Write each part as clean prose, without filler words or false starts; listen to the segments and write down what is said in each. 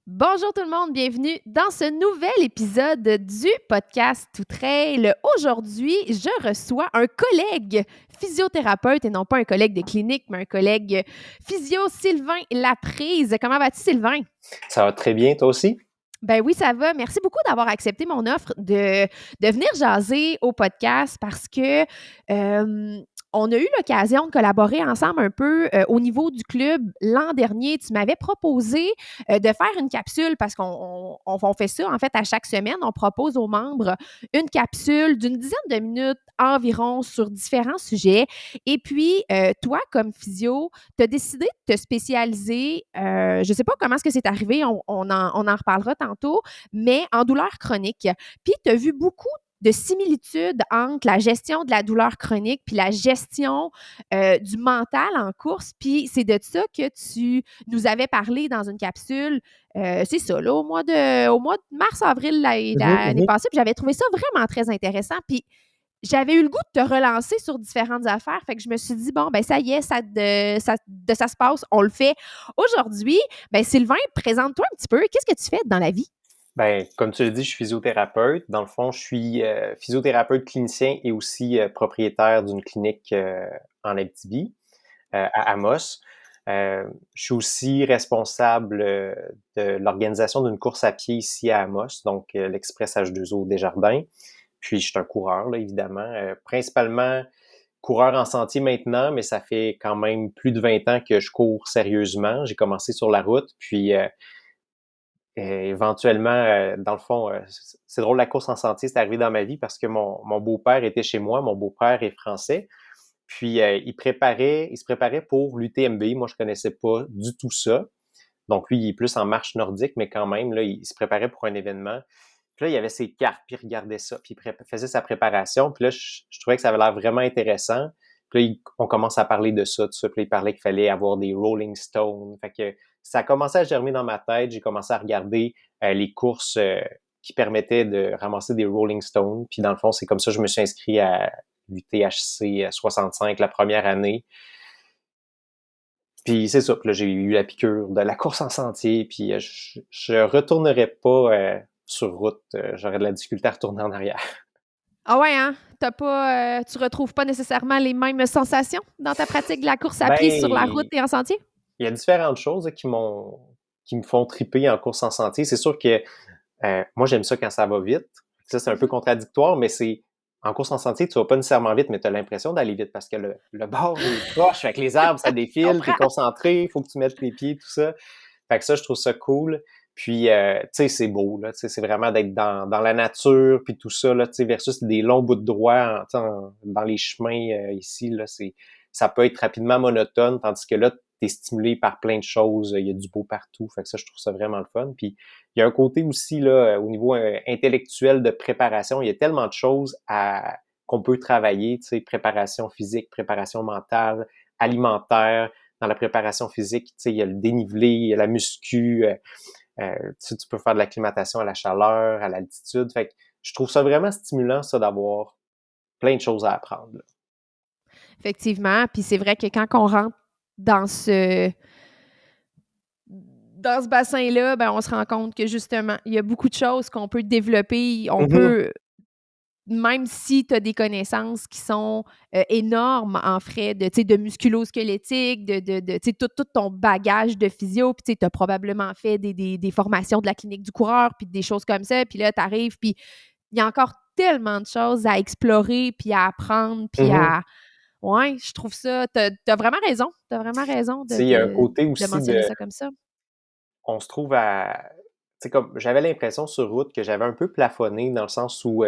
Bonjour tout le monde, bienvenue dans ce nouvel épisode du podcast Tout Trail. Aujourd'hui, je reçois un collègue physiothérapeute et non pas un collègue de clinique, mais un collègue physio, Sylvain Laprise. Comment vas-tu, Sylvain? Ça va très bien, toi aussi? Ben oui, ça va. Merci beaucoup d'avoir accepté mon offre de venir jaser au podcast parce que on a eu l'occasion de collaborer ensemble un peu au niveau du club l'an dernier. Tu m'avais proposé de faire une capsule parce qu'on fait ça en fait à chaque semaine. On propose aux membres une capsule d'une dizaine de minutes environ sur différents sujets. Et puis, toi, comme physio, tu as décidé de te spécialiser, je ne sais pas comment est-ce que c'est arrivé, on en reparlera tantôt, mais en douleur chronique. Puis, tu as vu beaucoup de similitudes entre la gestion de la douleur chronique puis la gestion du mental en course. Puis, c'est de ça que tu nous avais parlé dans une capsule, c'est ça, là, au mois de mars-avril Mhm, l'année mhm. passée. Puis, j'avais trouvé ça vraiment très intéressant. Puis, j'avais eu le goût de te relancer sur différentes affaires. Fait que je me suis dit, bon, ben ça y est, ça se passe, on le fait. Aujourd'hui, ben Sylvain, présente-toi un petit peu. Qu'est-ce que tu fais dans la vie? Ben, comme tu l'as dit, je suis physiothérapeute. Dans le fond, je suis physiothérapeute clinicien et aussi propriétaire d'une clinique en Abitibi, à Amos. Je suis aussi responsable de l'organisation d'une course à pied ici à Amos, donc l'Express H2O Desjardins. Puis, je suis un coureur, là, évidemment. Principalement coureur en sentier maintenant, mais ça fait quand même plus de 20 ans que je cours sérieusement. J'ai commencé sur la route, puis éventuellement, dans le fond, c'est drôle, la course en sentier, c'est arrivé dans ma vie parce que mon beau-père était chez moi. Mon beau-père est français. Puis, il se préparait pour l'UTMB. Moi, je connaissais pas du tout ça. Donc, lui, il est plus en marche nordique, mais quand même, là, il se préparait pour un événement. Puis là, il y avait ses cartes, puis il regardait ça, puis il faisait sa préparation. Puis là, je trouvais que ça avait l'air vraiment intéressant. Puis là, on commence à parler de ça, tout ça. Puis là, il parlait qu'il fallait avoir des Rolling Stones. Fait que ça a commencé à germer dans ma tête. J'ai commencé à regarder les courses qui permettaient de ramasser des Rolling Stones. Puis dans le fond, c'est comme ça que je me suis inscrit à l'UTHC 65 la première année. Puis c'est ça, puis là, j'ai eu la piqûre de la course en sentier, puis je retournerai pas sur route. J'aurais de la difficulté à retourner en arrière. Ah ouais, hein? Tu retrouves pas nécessairement les mêmes sensations dans ta pratique de la course à pied sur la route Ben, et en sentier? il y a différentes choses là, qui me font triper en course en sentier. C'est sûr que moi, j'aime ça quand ça va vite. Ça, c'est un peu Mhm. contradictoire, mais c'est en course en sentier, tu vas pas nécessairement vite, mais tu as l'impression d'aller vite parce que le bord est proche, avec les arbres, ça Je défile, tu es comprends. concentré, il faut que tu mettes les pieds, tout ça. Fait que ça, je trouve ça cool. Puis, tu sais, c'est beau, là. Tu sais, c'est vraiment d'être dans la nature, puis tout ça, là, tu sais, versus des longs bouts de droit dans les chemins ici, là. Ça peut être rapidement monotone, tandis que là, t'es stimulé par plein de choses. Il y a du beau partout. Fait que ça, je trouve ça vraiment le fun. Puis, il y a un côté aussi, là, au niveau intellectuel de préparation, il y a tellement de choses qu'on peut travailler, tu sais, préparation physique, préparation mentale, alimentaire. Dans la préparation physique, tu sais, il y a le dénivelé, il y a la muscu, tu peux faire de l'acclimatation à la chaleur, à l'altitude. Fait que je trouve ça vraiment stimulant, ça, d'avoir plein de choses à apprendre, là. Effectivement. Puis c'est vrai que quand on rentre dans ce dans ce bassin-là, ben, on se rend compte que justement, il y a beaucoup de choses qu'on peut développer. On Mhm, peut, même si tu as des connaissances qui sont énormes en frais de, tu sais, de musculo-squelettique, tu sais, tout ton bagage de physio, puis tu as probablement fait des formations de la clinique du coureur, puis des choses comme ça, puis là, tu arrives, puis il y a encore tellement de choses à explorer, puis à apprendre, puis mhm. à... Ouais, je trouve ça... T'as vraiment raison. T'as vraiment raison Tu sais, il y a un côté de aussi mentionner ça comme ça. on se trouve à, tu sais, comme, j'avais l'impression sur route que j'avais un peu plafonné dans le sens où,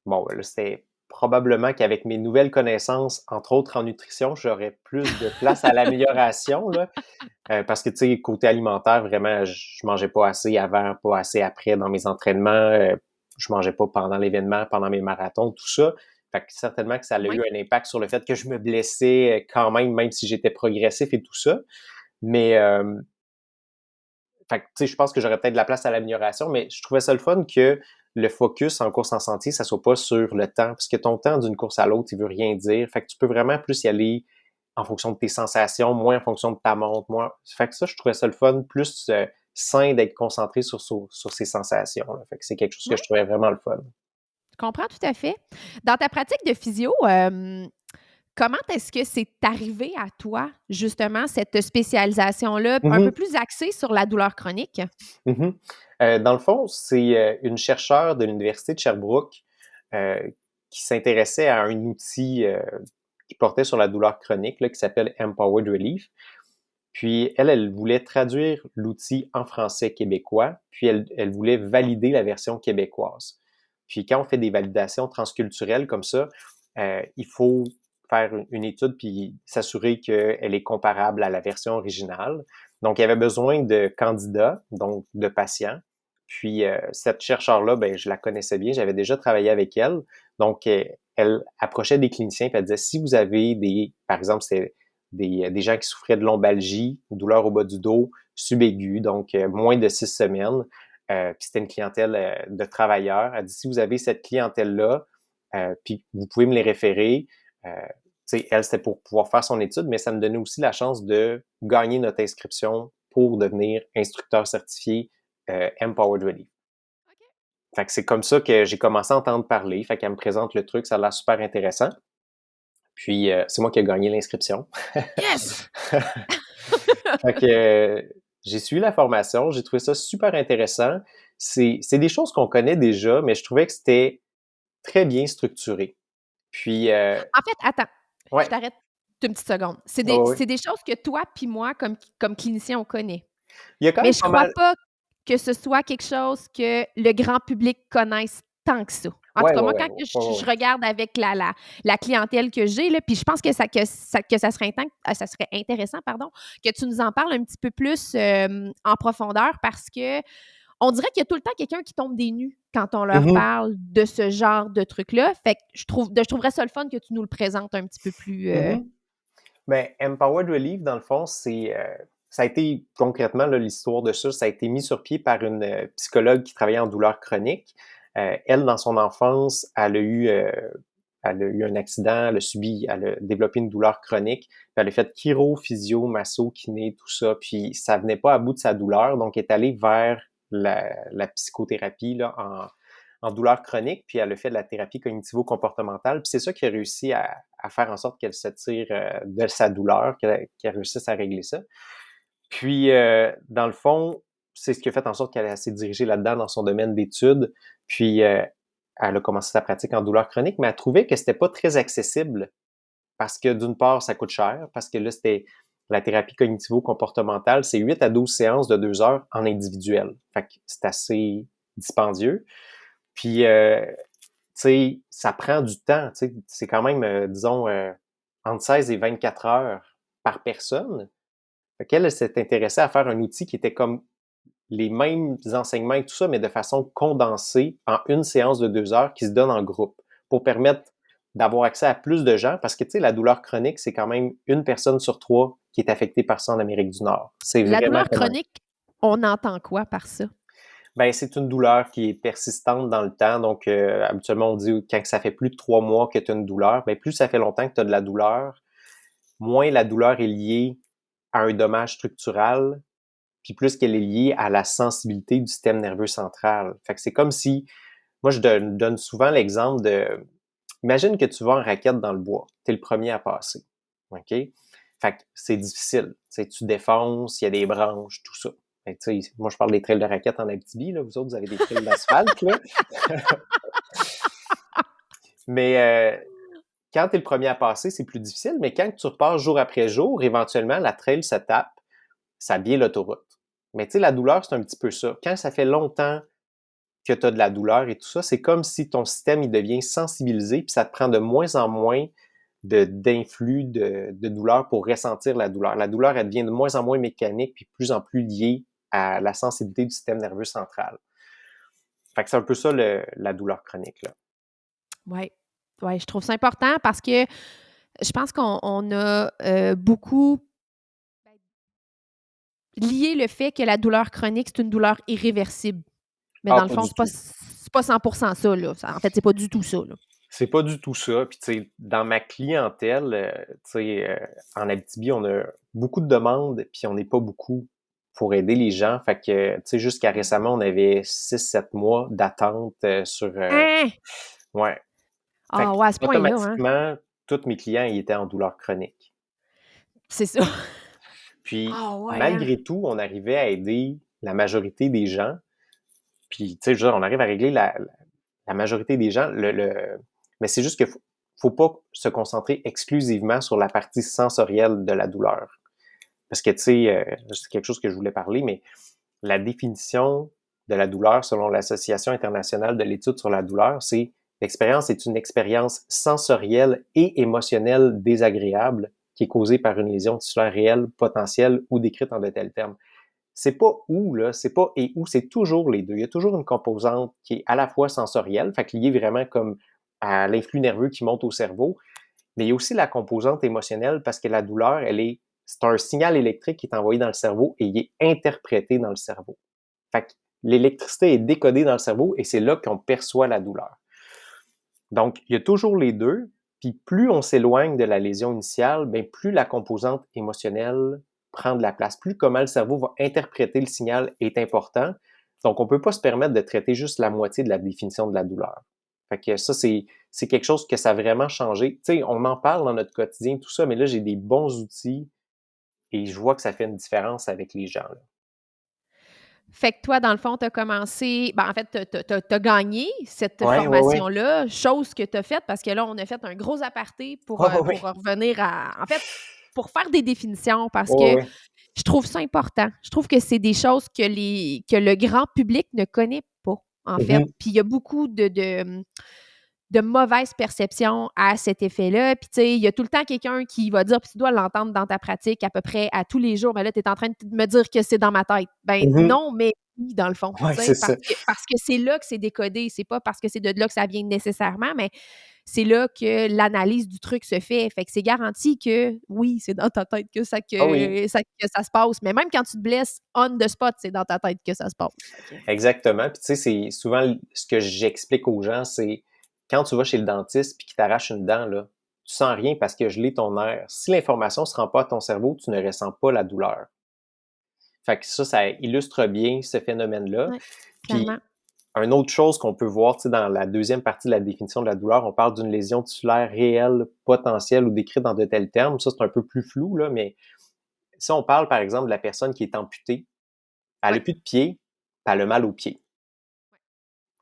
bon, là, c'était probablement qu'avec mes nouvelles connaissances, entre autres en nutrition, j'aurais plus de place à l'amélioration, là. Parce que, tu sais, côté alimentaire, vraiment, je mangeais pas assez avant, pas assez après dans mes entraînements. Je mangeais pas pendant l'événement, pendant mes marathons, tout ça. Fait que certainement que ça a Ouais. eu un impact sur le fait que je me blessais quand même si j'étais progressif et tout ça. Mais, fait que, tu sais, je pense que j'aurais peut-être de la place à l'amélioration, mais je trouvais ça le fun que le focus en course en sentier, ça soit pas sur le temps, parce que ton temps d'une course à l'autre, il veut rien dire. Fait que tu peux vraiment plus y aller en fonction de tes sensations, moins en fonction de ta montre, moins. Fait que ça, je trouvais ça le fun, plus sain d'être concentré sur ses sensations. Là. Fait que c'est quelque chose que Ouais, je trouvais vraiment le fun. je comprends tout à fait. Dans ta pratique de physio, comment est-ce que c'est arrivé à toi, justement, cette spécialisation-là, un peu Mhm, plus axée sur la douleur chronique? mhm. Dans le fond, c'est une chercheure de l'Université de Sherbrooke euh, qui s'intéressait à un outil qui portait sur la douleur chronique, là, qui s'appelle Empowered Relief. Puis elle voulait traduire l'outil en français québécois, puis elle voulait valider la version québécoise. Puis quand on fait des validations transculturelles comme ça, il faut faire une étude puis s'assurer qu'elle est comparable à la version originale. Donc, il y avait besoin de candidats, donc de patients. Puis cette chercheure-là, ben, je la connaissais bien, j'avais déjà travaillé avec elle. Donc, elle approchait des cliniciens et elle disait, si vous avez par exemple, c'est des gens qui souffraient de lombalgie, douleur au bas du dos, subaiguë, donc moins de 6 semaines. Puis c'était une clientèle de travailleurs. Elle dit, si vous avez cette clientèle-là, puis vous pouvez me les référer. Elle, c'était pour pouvoir faire son étude, mais ça me donnait aussi la chance de gagner notre inscription pour devenir instructeur certifié Empowered Relief. Fait que c'est comme ça que j'ai commencé à entendre parler. Fait qu'elle me présente le truc, ça a l'air super intéressant. Puis c'est moi qui ai gagné l'inscription. Yes! Fait que j'ai suivi la formation, j'ai trouvé ça super intéressant. C'est des choses qu'on connaît déjà, mais je trouvais que c'était très bien structuré. Puis, En fait, attends, je ouais, t'arrête une petite seconde. C'est ouais, des ouais. c'est des choses que toi puis moi, comme clinicien, on connaît. Il y a quand Mais même je pas crois mal. pas que ce soit quelque chose que le grand public connaisse tant que ça. En tout Ouais, cas, ouais, moi, ouais, quand ouais, que ouais, je ouais. regarde avec la clientèle que j'ai, là, puis je pense que ça serait ça serait intéressant, pardon, que tu nous en parles un petit peu plus, en profondeur parce qu'on dirait qu'il y a tout le temps quelqu'un qui tombe des nues quand on leur Mhm, parle de ce genre de truc-là. Fait que je trouverais ça le fun que tu nous le présentes un petit peu plus, mhm. Ben, Empowered Relief, dans le fond, ça a été concrètement là, l'histoire de ça. Ça a été mis sur pied par une psychologue qui travaillait en douleur chronique. Elle, dans son enfance, elle a eu un accident, elle a développé une douleur chronique. Puis elle a fait chiro, physio, masso, kiné, tout ça. Puis ça venait pas à bout de sa douleur, donc elle est allée vers la psychothérapie là, en douleur chronique, puis elle a fait de la thérapie cognitivo-comportementale. Puis c'est ça qui a réussi à faire en sorte qu'elle se tire de sa douleur, qu'elle réussisse à régler ça. Puis, dans le fond, c'est ce qui a fait en sorte qu'elle s'est dirigée là-dedans dans son domaine d'études. Puis, elle a commencé sa pratique en douleur chronique, mais elle trouvait que c'était pas très accessible parce que d'une part, ça coûte cher, parce que là, c'était la thérapie cognitivo-comportementale, c'est 8 à 12 séances de 2 heures en individuel. Fait que c'est assez dispendieux. Puis, tu sais, ça prend du temps. Tu sais, c'est quand même, disons, entre 16 et 24 heures par personne. Fait qu'elle, elle s'est intéressée à faire un outil qui était comme les mêmes enseignements et tout ça, mais de façon condensée en une séance de 2 heures qui se donne en groupe pour permettre d'avoir accès à plus de gens parce que, tu sais, la douleur chronique, c'est quand même une personne sur trois qui est affectée par ça en Amérique du Nord. C'est la vraiment douleur commun. chronique, on entend quoi par ça? Ben, c'est une douleur qui est persistante dans le temps. Donc, habituellement, on dit quand ça fait plus de 3 mois que tu as une douleur, ben, plus ça fait longtemps que tu as de la douleur, moins la douleur est liée à un dommage structural, puis plus qu'elle est liée à la sensibilité du système nerveux central. Fait que c'est comme si, moi, je donne souvent l'exemple de, imagine que tu vas en raquette dans le bois, tu es le premier à passer, OK? Fait que c'est difficile, tu défonces, il y a des branches, tout ça. Fait que, moi, je parle des trails de raquettes en Abitibi, là, vous autres, vous avez des trails d'asphalte, là. Mais quand tu es le premier à passer, c'est plus difficile, mais quand tu repars jour après jour, éventuellement, la trail se tape, ça habille l'autoroute. Mais tu sais, la douleur, c'est un petit peu ça. Quand ça fait longtemps que tu as de la douleur et tout ça, c'est comme si ton système il devient sensibilisé, puis ça te prend de moins en moins d'influx de douleur pour ressentir la douleur. La douleur, elle devient de moins en moins mécanique, puis de plus en plus liée à la sensibilité du système nerveux central. Fait que c'est un peu ça la douleur chronique, là. Oui. Ouais, je trouve ça important parce que je pense qu'on a, beaucoup lié le fait que la douleur chronique, c'est une douleur irréversible. Mais Ah, dans le pas fond, du tout. c'est pas 100% ça, là. En fait, c'est pas du tout ça, là. C'est pas du tout ça. Puis, tu sais, dans ma clientèle, tu sais, en Abitibi, on a beaucoup de demandes, puis on n'est pas beaucoup pour aider les gens. Fait que, tu sais, jusqu'à récemment, on avait 6-7 mois d'attente sur... Hein? ouais. Fait Ah que, ouais, à ce point-là, hein? automatiquement, tous mes clients, ils étaient en douleur chronique. C'est ça. Puis, Ah ouais, hein? malgré tout, on arrivait à aider la majorité des gens. Puis, tu sais, je veux dire, on arrive à régler la majorité des gens. Mais c'est juste que faut pas se concentrer exclusivement sur la partie sensorielle de la douleur. Parce que, tu sais, c'est quelque chose que je voulais parler, mais la définition de la douleur selon l'Association internationale de l'étude sur la douleur, c'est l'expérience est une expérience sensorielle et émotionnelle désagréable qui est causée par une lésion tissulaire réelle, potentielle ou décrite en de tels termes. C'est pas ou, là, c'est pas et ou, c'est toujours les deux. Il y a toujours une composante qui est à la fois sensorielle, fait que liée vraiment comme à l'influx nerveux qui monte au cerveau, mais il y a aussi la composante émotionnelle parce que la douleur, c'est un signal électrique qui est envoyé dans le cerveau et il est interprété dans le cerveau. Fait que l'électricité est décodée dans le cerveau et c'est là qu'on perçoit la douleur. Donc, il y a toujours les deux, puis plus on s'éloigne de la lésion initiale, bien, plus la composante émotionnelle prend de la place, plus comment le cerveau va interpréter le signal est important. Donc, on ne peut pas se permettre de traiter juste la moitié de la définition de la douleur. Fait que ça, c'est quelque chose que ça a vraiment changé. Tu sais, on en parle dans notre quotidien, tout ça, mais là, j'ai des bons outils et je vois que ça fait une différence avec les gens, là. Fait que toi, dans le fond, tu as commencé en fait, tu as gagné cette Ouais, ouais, ouais. formation-là, chose que tu as faite parce que là, on a fait un gros aparté Ouais, ouais, pour ouais. revenir à en fait, pour faire des définitions parce Ouais, que ouais. je trouve ça important. Je trouve que c'est des choses que le grand public ne connaît pas, en fait. Mhm. Puis il y a beaucoup de mauvaise perception à cet effet-là. Puis, tu sais, il y a tout le temps quelqu'un qui va dire, puis tu dois l'entendre dans ta pratique à peu près à tous les jours, mais là, tu es en train de me dire que c'est dans ma tête. Ben Mhm. non, mais oui, dans le fond, Ouais, tu c'est sais, ça. parce que c'est là que c'est décodé. C'est pas parce que c'est de là que ça vient nécessairement, mais c'est là que l'analyse du truc se fait. Fait que c'est garanti que oui, c'est dans ta tête Ah oui, que ça se passe. Mais même quand tu te blesses on the spot, c'est dans ta tête que ça se passe. Fait que, exactement. Puis tu sais, c'est souvent ce que j'explique aux gens, c'est quand tu vas chez le dentiste puis qu'il t'arrache une dent, là, tu sens rien parce que gelé ton nerf. Si l'information ne se rend pas à ton cerveau, tu ne ressens pas la douleur. Fait que ça illustre bien ce phénomène-là. ouais, clairement. Puis, une autre chose qu'on peut voir, tu sais, dans la deuxième partie de la définition de la douleur, on parle d'une lésion tissulaire réelle, potentielle ou décrite dans de tels termes. Ça, c'est un peu plus flou, là, mais si on parle, par exemple, de la personne qui est amputée, elle Ouais. n'a plus de pied, puis elle a mal aux pieds.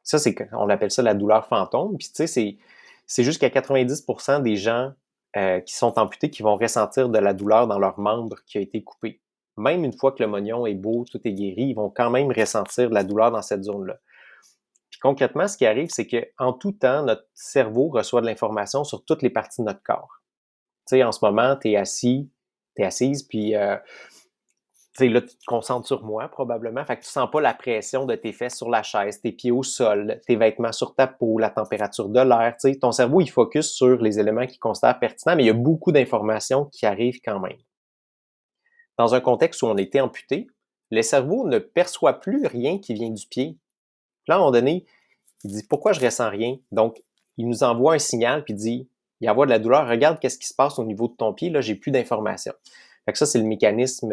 Ça, on appelle ça la douleur fantôme. Puis, tu sais, c'est juste qu'à 90% des gens qui sont amputés qui vont ressentir de la douleur dans leur membre qui a été coupé. Même une fois que le moignon est beau, tout est guéri, ils vont quand même ressentir de la douleur dans cette zone-là. Puis concrètement, ce qui arrive, c'est qu'en tout temps, notre cerveau reçoit de l'information sur toutes les parties de notre corps. Tu sais, en ce moment, tu es assis, tu es assise, puis tu sais, là, tu te concentres sur moi, probablement. Fait que tu sens pas la pression de tes fesses sur la chaise, tes pieds au sol, tes vêtements sur ta peau, la température de l'air. Tu sais, ton cerveau, il focus sur les éléments qu'il considère pertinents, mais il y a beaucoup d'informations qui arrivent quand même. Dans un contexte où on était amputé, le cerveau ne perçoit plus rien qui vient du pied. Là, à un moment donné, il dit pourquoi je ressens rien? Donc, il nous envoie un signal puis dit il envoie de la douleur, regarde qu'est-ce qui se passe au niveau de ton pied, là, j'ai plus d'informations. Fait que ça, c'est le mécanisme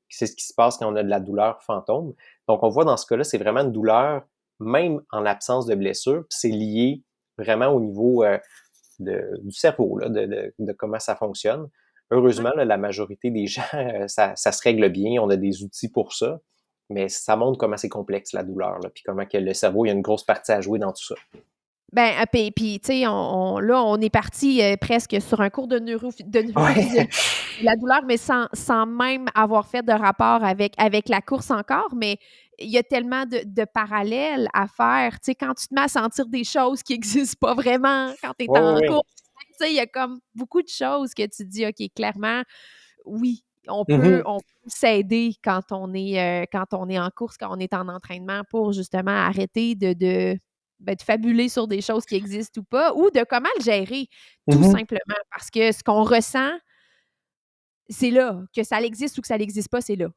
c'est ce qui se passe quand on a de la douleur fantôme. Donc, on voit dans ce cas-là, c'est vraiment une douleur, même en absence de blessure, puis c'est lié vraiment au niveau du cerveau, là, de comment ça fonctionne. Ouais. Heureusement, là, la majorité des gens, ça se règle bien, on a des outils pour ça, mais ça montre comment c'est complexe la douleur, là, puis comment que le cerveau, il y a une grosse partie à jouer dans tout ça. Ben, puis tu sais, on est parti, presque sur un cours de neurophysiologie Ouais. de la douleur, mais sans même avoir fait de rapport avec la course encore, mais il y a tellement de parallèles à faire. Tu sais, quand tu te mets à sentir des choses qui existent pas vraiment quand tu es Ouais, ouais, en ouais. course, tu sais, il y a comme beaucoup de choses que tu te dis: «OK, clairement, oui, Mhm. on peut s'aider quand on est en course, quand on est en entraînement pour justement arrêter de fabuler sur des choses qui existent ou pas ou de comment le gérer, tout Mhm. simplement. Parce que ce qu'on ressent, c'est là. Que ça existe ou que ça n'existe pas, c'est là.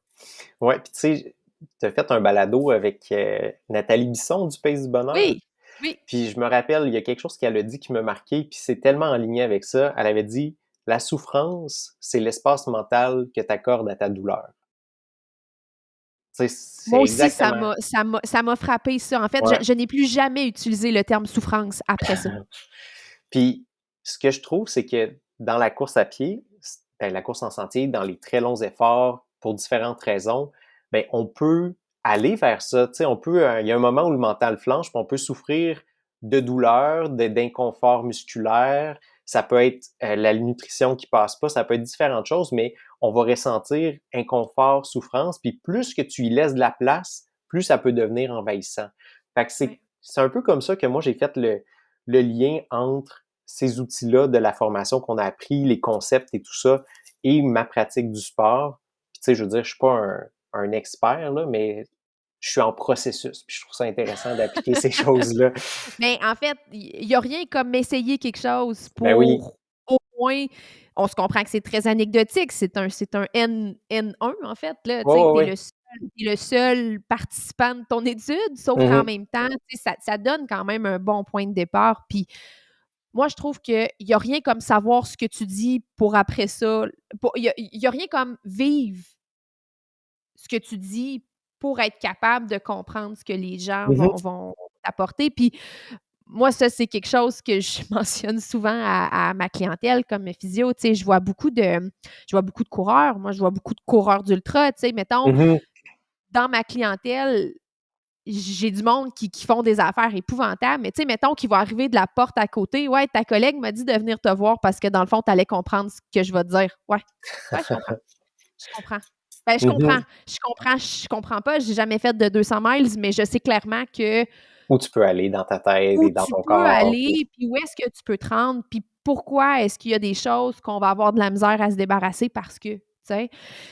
Ouais, puis tu sais, tu as fait un balado avec Nathalie Bisson du Pays du Bonheur. Oui, oui. Puis je me rappelle, il y a quelque chose qu'elle a dit qui m'a marqué, puis c'est tellement en ligne avec ça. Elle avait dit la souffrance, c'est l'espace mental que tu accordes à ta douleur. Tu sais, Moi c'est aussi, exactement ça m'a frappé ça. En fait, ouais. je n'ai plus jamais utilisé le terme souffrance après ça. Puis, ce que je trouve, c'est que dans la course à pied, ben, la course en sentier, dans les très longs efforts, pour différentes raisons, ben, on peut aller vers ça. Tu sais, on peut, il y a un moment où le mental flanche, puis on peut souffrir de douleur, d'inconfort musculaire. Ça peut être la nutrition qui passe pas, ça peut être différentes choses, mais on va ressentir inconfort, souffrance, puis plus que tu y laisses de la place, plus ça peut devenir envahissant. Fait que Ouais. c'est un peu comme ça que moi j'ai fait le lien entre ces outils-là de la formation qu'on a appris, les concepts et tout ça, et ma pratique du sport. Puis, tu sais, je veux dire, je suis pas un expert, là, mais je suis en processus. Puis je trouve ça intéressant d'appliquer ces choses-là. Mais en fait, il y a rien comme essayer quelque chose Ben oui. pour au moins on se comprend que c'est très anecdotique, c'est un N1 en fait là, tu Oui, sais, oui, oui. tu le seul participant de ton étude, sauf qu'en Mhm. même temps, tu sais, ça donne quand même un bon point de départ. Puis moi, je trouve qu'il y a rien comme savoir ce que tu dis pour après ça pour il y a rien comme vivre ce que tu dis pour être capable de comprendre ce que les gens Mhm. vont t'apporter. Puis moi, ça, c'est quelque chose que je mentionne souvent à ma clientèle comme physio. Tu sais, je vois beaucoup de coureurs. Moi, je vois beaucoup de coureurs d'ultra. Tu sais, mettons, Mhm. dans ma clientèle, j'ai du monde qui font des affaires épouvantables, mais tu sais, mettons qu'il va arriver de la porte à côté. Ouais, ta collègue m'a dit de venir te voir parce que dans le fond, tu allais comprendre ce que je vais te dire. Ouais, ouais, je comprends. Je comprends. Ben, je comprends. Mhm. Je comprends pas. J'ai jamais fait de 200 miles, mais je sais clairement que Où tu peux aller dans ta tête où et dans tu ton peux corps. aller, puis où est-ce que tu peux te rendre, puis pourquoi est-ce qu'il y a des choses qu'on va avoir de la misère à se débarrasser parce que, tu sais?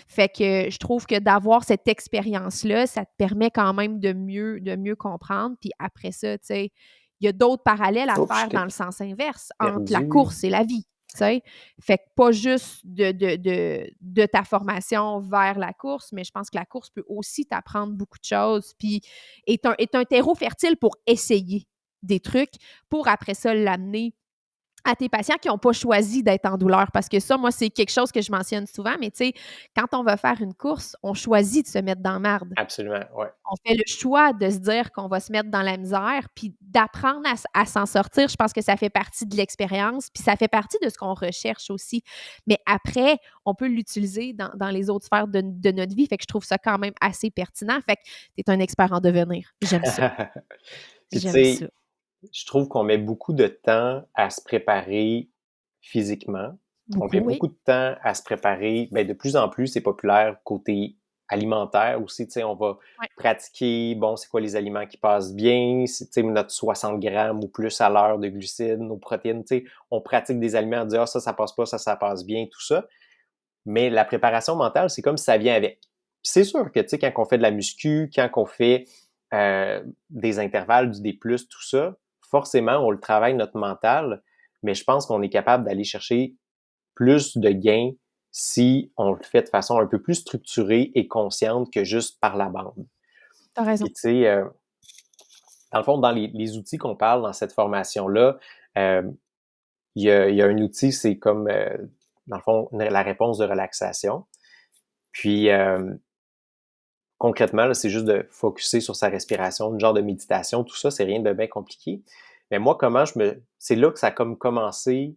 Fait que je trouve que d'avoir cette expérience-là, ça te permet quand même de mieux comprendre. Puis après ça, tu sais, il y a d'autres parallèles à Oups, je faire dans t'ai le sens inverse entre la perdu. course et la vie, tu sais? Fait que pas juste de ta formation vers la course, mais je pense que la course peut aussi t'apprendre beaucoup de choses, puis est un terreau fertile pour essayer des trucs pour après ça l'amener à tes patients qui n'ont pas choisi d'être en douleur. Parce que ça, moi, c'est quelque chose que je mentionne souvent, mais tu sais, quand on va faire une course, on choisit de se mettre dans la merde. Absolument, ouais. On fait le choix de se dire qu'on va se mettre dans la misère, puis d'apprendre à s'en sortir. Je pense que ça fait partie de l'expérience, puis ça fait partie de ce qu'on recherche aussi. Mais après, on peut l'utiliser dans les autres sphères de notre vie. Fait que je trouve ça quand même assez pertinent. Fait que tu es un expert en devenir. J'aime ça. Puis tu J'aime sais, ça. je trouve qu'on met beaucoup de temps à se préparer physiquement. On met Beaucoup, oui. beaucoup de temps à se préparer. Ben, de plus en plus, c'est populaire côté alimentaire aussi. Tu sais, on va Ouais. pratiquer, bon, c'est quoi les aliments qui passent bien, tu sais, notre 60 grammes ou plus à l'heure de glucides, nos protéines. Tu sais, on pratique des aliments, on dit, ah, ça passe pas, ça passe bien, tout ça. Mais la préparation mentale, c'est comme si ça vient avec. Puis c'est sûr que, tu sais, quand on fait de la muscu, quand on fait des intervalles, du D+, tout ça, forcément, on le travaille notre mental, mais je pense qu'on est capable d'aller chercher plus de gains si on le fait de façon un peu plus structurée et consciente que juste par la bande. Tu as raison. Puis, tu sais, dans le fond, dans les outils qu'on parle dans cette formation-là, euh, il y a un outil, c'est comme, dans le fond, la réponse de relaxation. Puis, concrètement, là, c'est juste de focuser sur sa respiration, une genre de méditation, tout ça, c'est rien de bien compliqué. Mais moi, c'est là que ça a comme commencé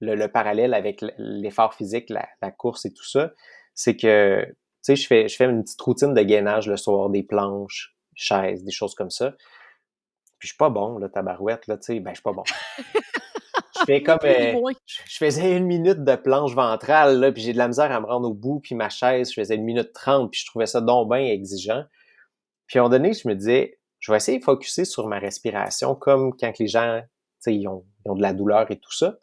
le parallèle avec l'effort physique, la course et tout ça. C'est que, tu sais, je fais une petite routine de gainage le soir, des planches, chaises, des choses comme ça. Puis je suis pas bon, là, tabarouette, là, tu sais, ben, je suis pas bon. Je fais Ni comme, plus ni moins. je faisais 1 minute de planche ventrale, là, puis j'ai de la misère à me rendre au bout, puis ma chaise, je faisais 1 minute 30, puis je trouvais ça donc bien exigeant. Puis à un moment donné, je me disais, je vais essayer de focusser sur ma respiration, comme quand les gens, tu sais, ils ont de la douleur et tout ça.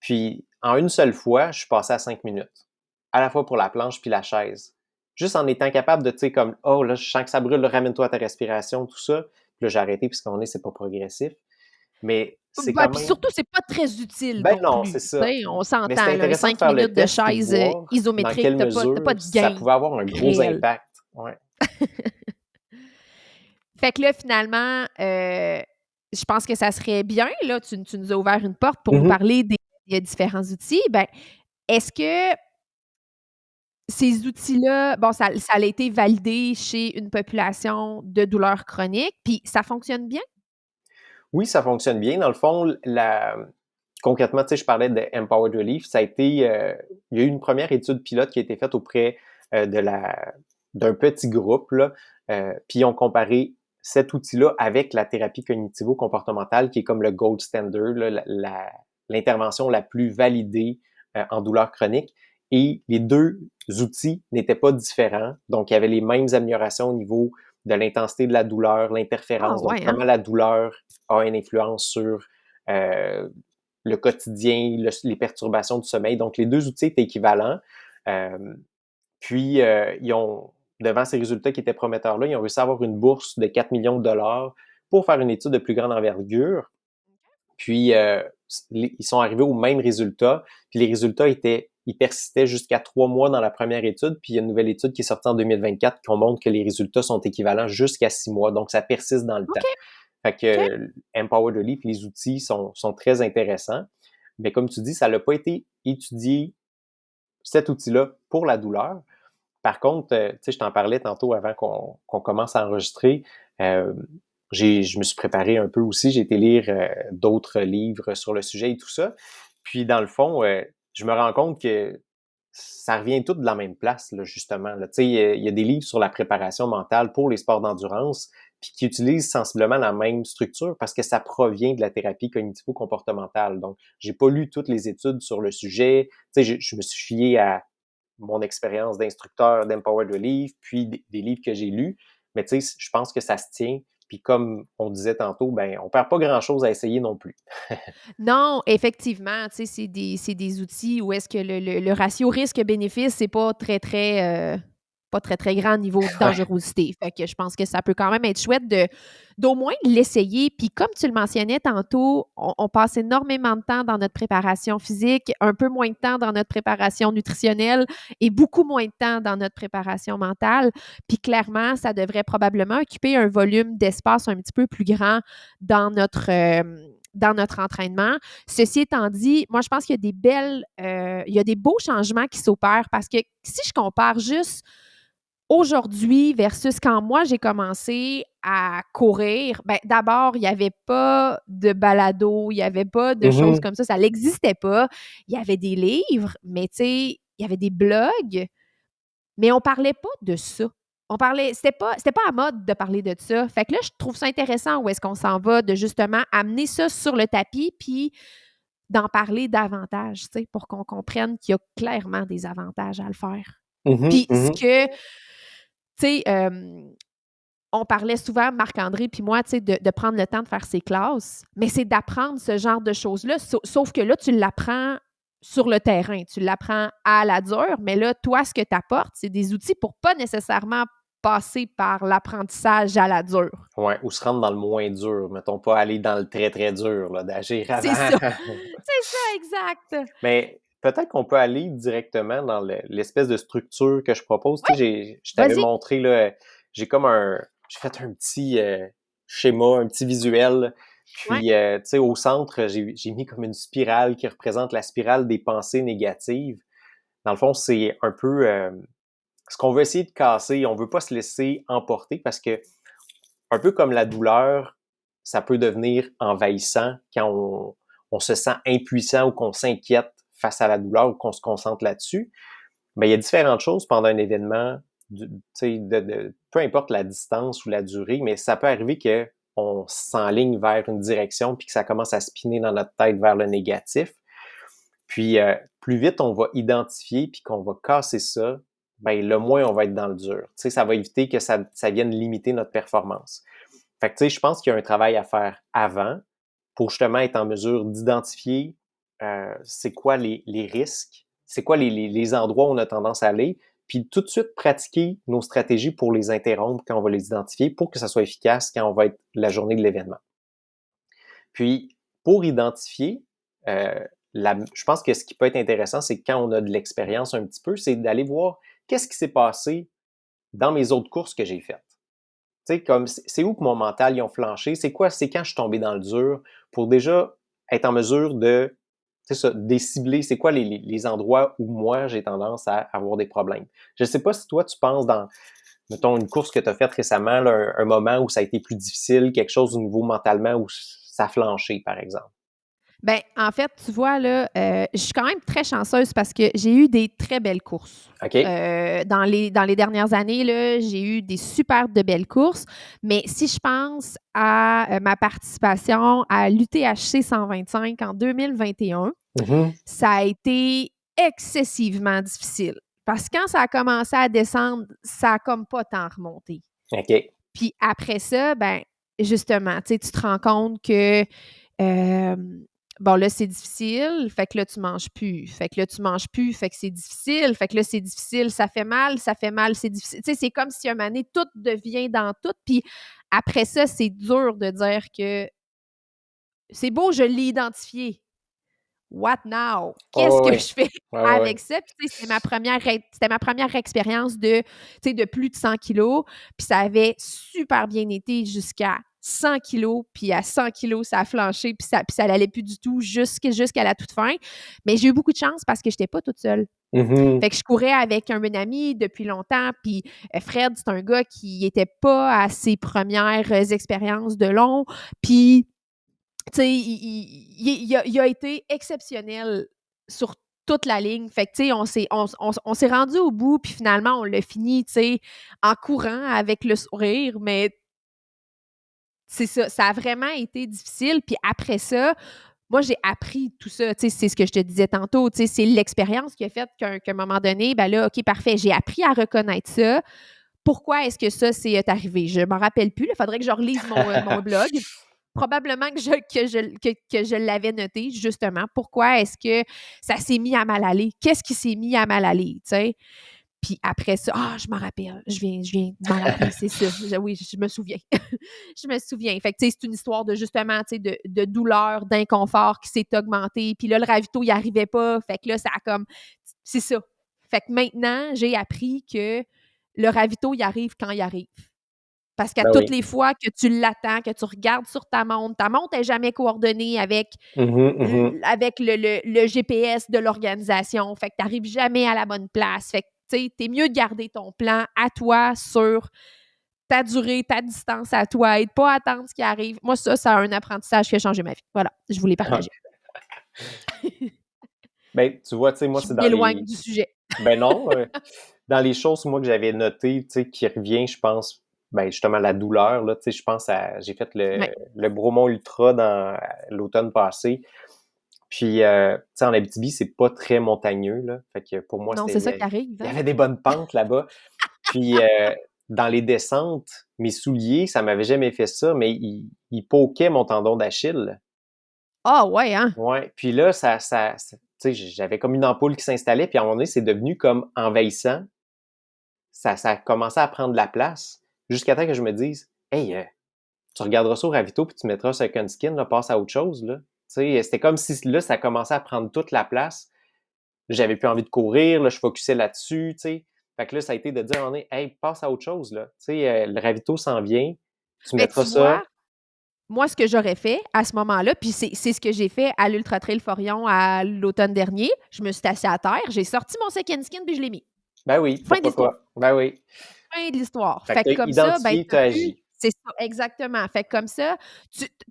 Puis en une seule fois, je suis passé à 5 minutes, à la fois pour la planche puis la chaise. Juste en étant capable de, tu sais, comme, oh là, je sens que ça brûle, ramène-toi à ta respiration, tout ça. Puis là, j'ai arrêté puisqu'on est, c'est pas progressif. Mais c'est Ben, quand puis même, surtout, c'est pas très utile ben non non, c'est plus. Tu ça. sais, on Mais c'était s'entend, là, intéressant de 5 faire le minutes de test puis de chaise, voir dans isométrique, quelle t'as pas mesure de ça gain pouvait avoir un gros réel. impact. Ouais. Fait que là, finalement, je pense que ça serait bien, là, tu nous as ouvert une porte pour nous Mhm. parler des différents outils. Ben, est-ce que ces outils-là, bon, ça a été validé chez une population de douleurs chroniques, puis ça fonctionne bien? Oui, ça fonctionne bien. Dans le fond, concrètement, tu sais, je parlais de Empowered Relief. Ça a été, il y a eu une première étude pilote qui a été faite auprès de d'un petit groupe, là, puis ils ont comparé cet outil-là avec la thérapie cognitivo-comportementale, qui est comme le gold standard, là, l'intervention la plus validée en douleur chronique. Et les deux outils n'étaient pas différents. Donc, il y avait les mêmes améliorations au niveau de l'intensité de la douleur, Ah l'interférence, donc ouais, hein? comment la douleur a une influence sur le quotidien, les perturbations du sommeil. Donc, les deux outils étaient équivalents. Euh, puis, ils ont, devant ces résultats qui étaient prometteurs-là, ils ont réussi à avoir une bourse de 4 millions de dollars pour faire une étude de plus grande envergure. Puis, ils sont arrivés au même résultat. Puis, les résultats ils persistaient jusqu'à 3 mois dans la première étude. Puis, il y a une nouvelle étude qui est sortie en 2024 qui montre que les résultats sont équivalents jusqu'à 6 mois. Donc, ça persiste dans le temps. OK, Fait OK. que Empowered Relief, les outils sont très intéressants. Mais comme tu dis, ça n'a pas été étudié, cet outil-là, pour la douleur. Par contre, tu sais, je t'en parlais tantôt avant qu'on commence à enregistrer. Euh, je me suis préparé un peu aussi. J'ai été lire d'autres livres sur le sujet et tout ça. Puis, dans le fond, je me rends compte que ça revient tout de la même place, là, justement. Là. Tu sais, il y a des livres sur la préparation mentale pour les sports d'endurance, puis qui utilisent sensiblement la même structure parce que ça provient de la thérapie cognitivo-comportementale. Donc, j'ai pas lu toutes les études sur le sujet. Tu sais, je me suis fié à mon expérience d'instructeur d'Empowered Relief, puis des livres que j'ai lus. Mais tu sais, je pense que ça se tient. Puis comme on disait tantôt, ben on perd pas grand-chose à essayer non plus. Non, effectivement, tu sais, c'est des outils où est-ce que le ratio risque-bénéfice, c'est pas très, très grand niveau de Ouais. dangerosité. Fait que je pense que ça peut quand même être chouette d'au moins l'essayer. Puis comme tu le mentionnais tantôt, on passe énormément de temps dans notre préparation physique, un peu moins de temps dans notre préparation nutritionnelle et beaucoup moins de temps dans notre préparation mentale. Puis clairement, ça devrait probablement occuper un volume d'espace un petit peu plus grand dans notre entraînement. Ceci étant dit, moi, je pense qu'il y a il y a des beaux changements qui s'opèrent parce que si je compare juste aujourd'hui versus quand moi j'ai commencé à courir, ben d'abord, il n'y avait pas de balado, il n'y avait pas de choses Mhm. comme ça n'existait pas. Il y avait des livres, mais tu sais, il y avait des blogs, mais on parlait pas de ça. C'était pas à mode de parler de ça. Fait que là, je trouve ça intéressant où est-ce qu'on s'en va de justement amener ça sur le tapis puis d'en parler davantage, tu sais, pour qu'on comprenne qu'il y a clairement des avantages à le faire. Mhm. Puis ce Mhm. que, tu sais, on parlait souvent, Marc-André puis moi, tu sais, de prendre le temps de faire ses classes, mais c'est d'apprendre ce genre de choses-là. Sauf que là, tu l'apprends sur le terrain, tu l'apprends à la dure, mais là, toi, ce que tu apportes, c'est des outils pour pas nécessairement passer par l'apprentissage à la dure. Ouais, ou se rendre dans le moins dur, mettons pas aller dans le très très dur, là, d'agir C'est avant. ça, c'est ça, exact. Mais peut-être qu'on peut aller directement dans l'espèce de structure que je propose. Tu sais, je t'avais Vas-y. montré, là, j'ai comme j'ai fait un petit schéma, un petit visuel. Ouais. Puis, tu sais, au centre, j'ai mis comme une spirale qui représente la spirale des pensées négatives. Dans le fond, c'est un peu ce qu'on veut essayer de casser. On veut pas se laisser emporter parce que, un peu comme la douleur, ça peut devenir envahissant quand on se sent impuissant ou qu'on s'inquiète face à la douleur ou qu'on se concentre là-dessus. Mais il y a différentes choses pendant un événement, peu importe la distance ou la durée, mais ça peut arriver qu'on s'enligne vers une direction puis que ça commence à spinner dans notre tête vers le négatif. Puis, plus vite on va identifier puis qu'on va casser ça, ben le moins on va être dans le dur. Tu sais, ça va éviter que ça vienne limiter notre performance. Fait que, tu sais, je pense qu'il y a un travail à faire avant pour justement être en mesure d'identifier c'est quoi les risques, c'est quoi les endroits où on a tendance à aller, puis tout de suite pratiquer nos stratégies pour les interrompre quand on va les identifier pour que ça soit efficace quand on va être la journée de l'événement. Puis, pour identifier, je pense que ce qui peut être intéressant, c'est que quand on a de l'expérience un petit peu, c'est d'aller voir qu'est-ce qui s'est passé dans mes autres courses que j'ai faites. Tu sais, comme c'est où que mon mental, ils ont flanché? C'est quand je suis tombé dans le dur pour déjà être en mesure de c'est ça, décibler, c'est quoi les endroits où moi, j'ai tendance à avoir des problèmes. Je sais pas si toi, tu penses dans, mettons, une course que tu as faite récemment, là, un moment où ça a été plus difficile, quelque chose au niveau mentalement où ça a flanché, par exemple. Ben, en fait, tu vois, là, je suis quand même très chanceuse parce que j'ai eu des très belles courses. OK? Dans les dernières années, là, j'ai eu des super de belles courses. Mais si je pense à ma participation à l'UTHC 125 en 2021, Mhm. ça a été excessivement difficile. Parce que quand ça a commencé à descendre, ça a comme pas tant remonté. OK. Puis après ça, ben, justement, tu sais, tu te rends compte que bon, là, c'est difficile, fait que là, tu manges plus. Fait que là, tu manges plus, fait que c'est difficile. Fait que là, c'est difficile, ça fait mal, c'est difficile. Tu sais, c'est comme si un moment donné, tout devient dans tout. Puis après ça, c'est dur de dire que c'est beau, je l'ai identifié. What now? Qu'est-ce Oh, que oui. je fais Ouais, ouais, avec ouais. ça? Puis, tu sais, c'était ma première expérience de, tu sais, de plus de 100 kilos. Puis ça avait super bien été jusqu'à 100 kilos. Puis à 100 kilos, ça a flanché. Puis ça n'allait plus du tout jusqu'à la toute fin. Mais j'ai eu beaucoup de chance parce que je n'étais pas toute seule. Mhm. Fait que je courais avec un bon ami depuis longtemps. Puis Fred, c'est un gars qui n'était pas à ses premières expériences de long. Puis tu sais, il a été exceptionnel sur toute la ligne. Fait que, tu sais, on s'est rendu au bout, puis finalement, on l'a fini, tu sais, en courant avec le sourire, mais c'est ça, ça a vraiment été difficile. Puis après ça, moi, j'ai appris tout ça, tu sais, c'est ce que je te disais tantôt, tu sais, c'est l'expérience qui a fait qu'à un moment donné, ben là, OK, parfait, j'ai appris à reconnaître ça. Pourquoi est-ce que ça s'est arrivé? Je m'en rappelle plus, il faudrait que je relise mon blog. Probablement que je l'avais noté, justement. Pourquoi est-ce que ça s'est mis à mal aller? Qu'est-ce qui s'est mis à mal aller, tu sais? Puis après ça, je m'en rappelle, je viens de m'en rappeler, c'est ça. Oui, je me souviens. Je me souviens. Fait que, tu sais, c'est une histoire de justement, tu sais, de douleur, d'inconfort qui s'est augmenté. Puis là, le ravito, il arrivait pas. Fait que là, ça a comme. C'est ça. Fait que maintenant, j'ai appris que le ravito, il arrive quand il arrive. Parce qu'à Ben toutes oui. les fois que tu l'attends, que tu regardes sur ta montre n'est jamais coordonnée avec, Mhm, mhm. avec le GPS de l'organisation. Fait que tu n'arrives jamais à la bonne place. Fait que, tu sais, t'es mieux de garder ton plan à toi sur ta durée, ta distance à toi et de pas attendre ce qui arrive. Moi, ça a un apprentissage qui a changé ma vie. Voilà, je voulais partager. Ben, tu vois, tu sais, moi, Je c'est dans m'éloigne les... du sujet. Ben non, dans les choses, moi, que j'avais notées, tu sais, qui revient, je pense, ben justement, la douleur, là, tu sais, je pense à... J'ai fait Ouais. le Bromont Ultra dans l'automne passé. Puis, tu sais, en Abitibi, c'est pas très montagneux, là. Fait que pour moi, Non, c'était... c'est ça qui arrive, Il y hein? avait des bonnes pentes là-bas. Puis, dans les descentes, mes souliers, ça m'avait jamais fait ça, mais ils poquaient mon tendon d'Achille. Ah ouais, hein? Ouais, puis là, tu sais, j'avais comme une ampoule qui s'installait, puis à un moment donné, c'est devenu comme envahissant. Ça a commencé à prendre de la place, jusqu'à temps que je me dise: «Hey, tu regarderas ça au ravito, puis tu mettras second skin, là, passe à autre chose, là». Tu sais, c'était comme si là, ça commençait à prendre toute la place. J'avais plus envie de courir, là, je focusais là-dessus, tu sais. Fait que là, ça a été de dire à un moment donné: «Hey, passe à autre chose, là. Tu sais, le ravito s'en vient, tu Mais mettras tu ça». vois, moi, ce que j'aurais fait à ce moment-là, puis c'est ce que j'ai fait à l'Ultra Trail Forion à l'automne dernier, je me suis assise à terre, j'ai sorti mon second skin puis je l'ai mis. Ben oui, Fin de pourquoi l'histoire. pas. Ben oui. Fin de l'histoire. Fait que Fait que tu comme ça, ben, identifié, tu tu plus. agi. C'est ça, exactement. Fait que comme ça,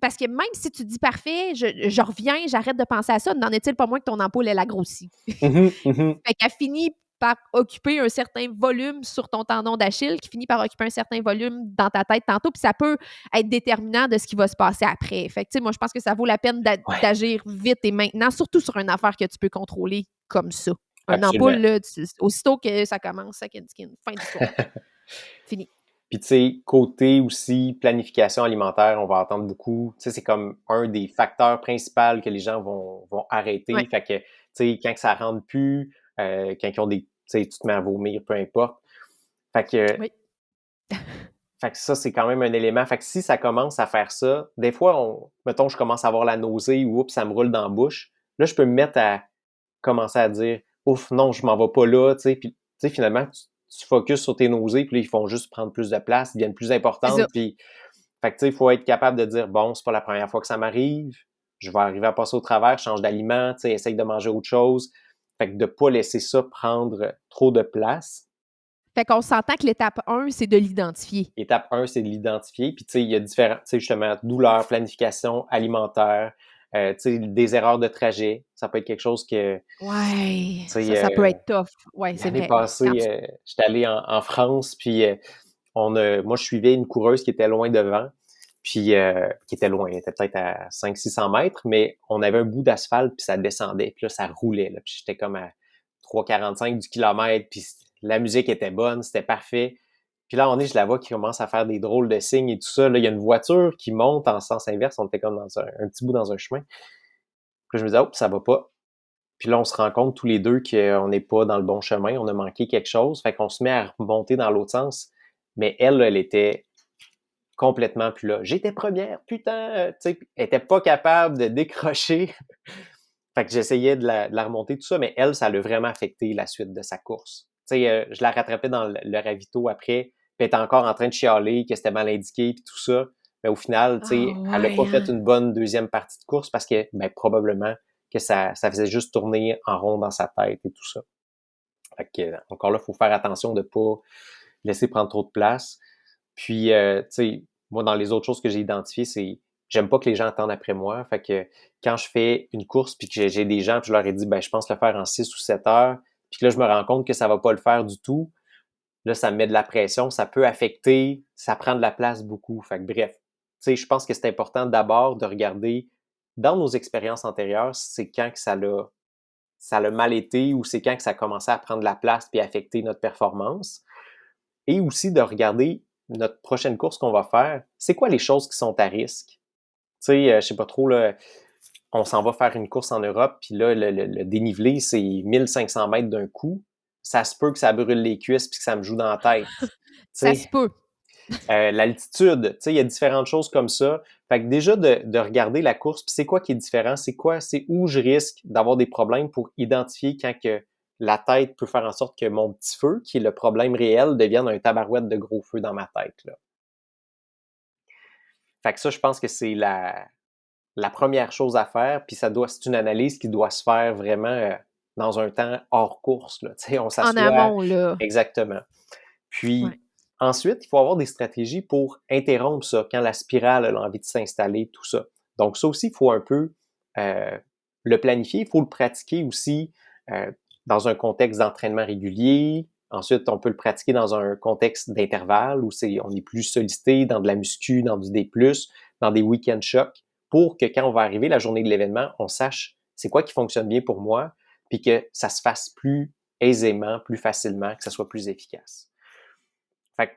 parce que même si tu dis parfait, je reviens, j'arrête de penser à ça, n'en est-il pas moins que ton ampoule, elle a grossi? Mhm, mhm. Fait qu'elle finit par occuper un certain volume sur ton tendon d'Achille, qui finit par occuper un certain volume dans ta tête tantôt, puis ça peut être déterminant de ce qui va se passer après. Fait que, tu sais, moi, je pense que ça vaut la peine Ouais, d'agir vite et maintenant, surtout sur une affaire que tu peux contrôler comme ça. Un ampoule, absolument. là, aussitôt que ça commence, second skin, fin d'histoire. Fini. Puis tu sais, côté aussi planification alimentaire, on va entendre beaucoup, tu sais, c'est comme un des facteurs principaux que les gens vont arrêter. Ouais. Fait que, tu sais, quand que ça rentre plus, quand ils ont des, tu sais, tu te mets à vomir, peu importe. Fait que, Oui. fait que ça, c'est quand même un élément. Fait que si ça commence à faire ça, des fois, mettons, je commence à avoir la nausée ou oups, ça me roule dans la bouche. Là, je peux me mettre à commencer à dire, ouf, non, je m'en vais pas là, tu sais. Puis, tu sais, finalement, tu focuses sur tes nausées, puis là, ils font juste prendre plus de place, ils deviennent plus C'est ça. importantes. Puis, fait que, tu sais, il faut être capable de dire, bon, c'est pas la première fois que ça m'arrive, je vais arriver à passer au travers, je change d'aliment, tu sais, essaye de manger autre chose. Fait que de pas laisser ça prendre trop de place. Fait qu'on s'entend que l'étape 1, c'est de l'identifier. Étape 1, c'est de l'identifier. Puis, tu sais, il y a différents, tu sais, justement, douleur, planification alimentaire, tu sais, des erreurs de trajet. Ça peut être quelque chose que, tu Ouais, sais, ça peut être tough. Ouais, c'est l'année vrai. Quand passée, tu j'étais allé en France, puis moi, je suivais une coureuse qui était loin devant, puis qui était loin, elle était peut-être à 500-600 mètres, mais on avait un bout d'asphalte, puis ça descendait, puis là, ça roulait, là, puis j'étais comme à 3,45 du kilomètre, puis la musique était bonne, c'était parfait. Puis là, on est, je la vois qui commence à faire des drôles de signes et tout ça. Là, il y a une voiture qui monte en sens inverse, on était comme dans un petit bout dans un chemin. Puis là, je me disais, oh, ça va pas. Puis là, on se rend compte tous les deux qu'on n'est pas dans le bon chemin, on a manqué quelque chose. Fait qu'on se met à remonter dans l'autre sens. Mais elle était complètement plus là. J'étais première, putain! Tu sais, elle était pas capable de décrocher. Fait que j'essayais de la remonter, tout ça, mais elle, ça l'a vraiment affecté la suite de sa course. Tu sais, je la rattrapais dans le ravito après, puis elle était encore en train de chialer, que c'était mal indiqué, puis tout ça. Mais au final, tu Ah sais, elle a ouais, pas fait hein? une bonne deuxième partie de course parce que, ben, probablement que ça faisait juste tourner en rond dans sa tête et tout ça. Fait que, encore là, il faut faire attention de pas laisser prendre trop de place. Puis, tu sais, moi, dans les autres choses que j'ai identifiées, c'est j'aime pas que les gens attendent après moi. Fait que quand je fais une course puis que j'ai des gens, puis je leur ai dit, ben, je pense le faire en 6 ou 7 heures, puis que là, je me rends compte que ça va pas le faire du tout, là, ça me met de la pression, ça peut affecter, ça prend de la place beaucoup. Fait que bref, tu sais, je pense que c'est important d'abord de regarder dans nos expériences antérieures, c'est quand que ça l'a mal été ou c'est quand que ça a commencé à prendre de la place puis affecter notre performance. Et aussi de regarder notre prochaine course qu'on va faire, c'est quoi les choses qui sont à risque? Tu sais, je sais pas trop, là, on s'en va faire une course en Europe, puis là, le dénivelé, c'est 1500 mètres d'un coup. Ça se peut que ça brûle les cuisses puis que ça me joue dans la tête. Tu Ça se sais, peut. l'altitude, tu sais, il y a différentes choses comme ça. Fait que déjà de regarder la course, puis c'est quoi qui est différent, c'est où je risque d'avoir des problèmes pour identifier quand que la tête peut faire en sorte que mon petit feu, qui est le problème réel, devienne un tabarouette de gros feu dans ma tête, là. Fait que ça, je pense que c'est la première chose à faire, puis c'est une analyse qui doit se faire vraiment dans un temps hors course, là. Tu sais, on En s'assoit amont, là. exactement. Ouais. Puis ensuite, il faut avoir des stratégies pour interrompre ça quand la spirale a envie de s'installer, tout ça. Donc ça aussi, il faut un peu euh, le planifier, il faut le pratiquer aussi euh, dans un contexte d'entraînement régulier. Ensuite, on peut le pratiquer dans un contexte d'intervalle où on est plus sollicité, dans de la muscu, dans du D+, dans des week-end shocks, pour que quand on va arriver la journée de l'événement, on sache c'est quoi qui fonctionne bien pour moi, puis que ça se fasse plus aisément, plus facilement, que ça soit plus efficace. Fait que,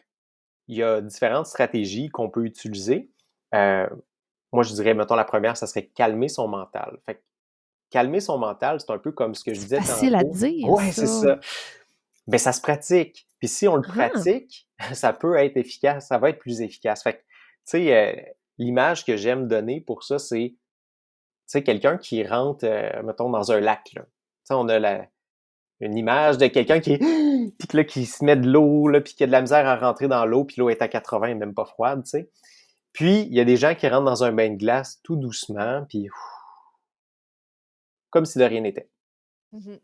il y a différentes stratégies qu'on peut utiliser. Euh, Moi, je dirais, mettons, la première, ça serait calmer son mental. Fait que calmer son mental, c'est un peu comme ce que je C'est disais facile à tantôt. dire, Ouais, c'est ça. ça. Ben, ça se pratique. Puis si on le Ah, pratique, ça peut être efficace, ça va être plus efficace. Fait que, tu sais, l'image que j'aime donner pour ça, c'est, tu sais, quelqu'un qui rentre, mettons, dans un lac, là. Tu sais, on a une image de quelqu'un qui puis que là, qui se met de l'eau, là, puis qui a de la misère à rentrer dans l'eau, puis l'eau est à 80, même pas froide, tu sais. Puis, il y a des gens qui rentrent dans un bain de glace tout doucement, puis comme si de rien n'était. mhm.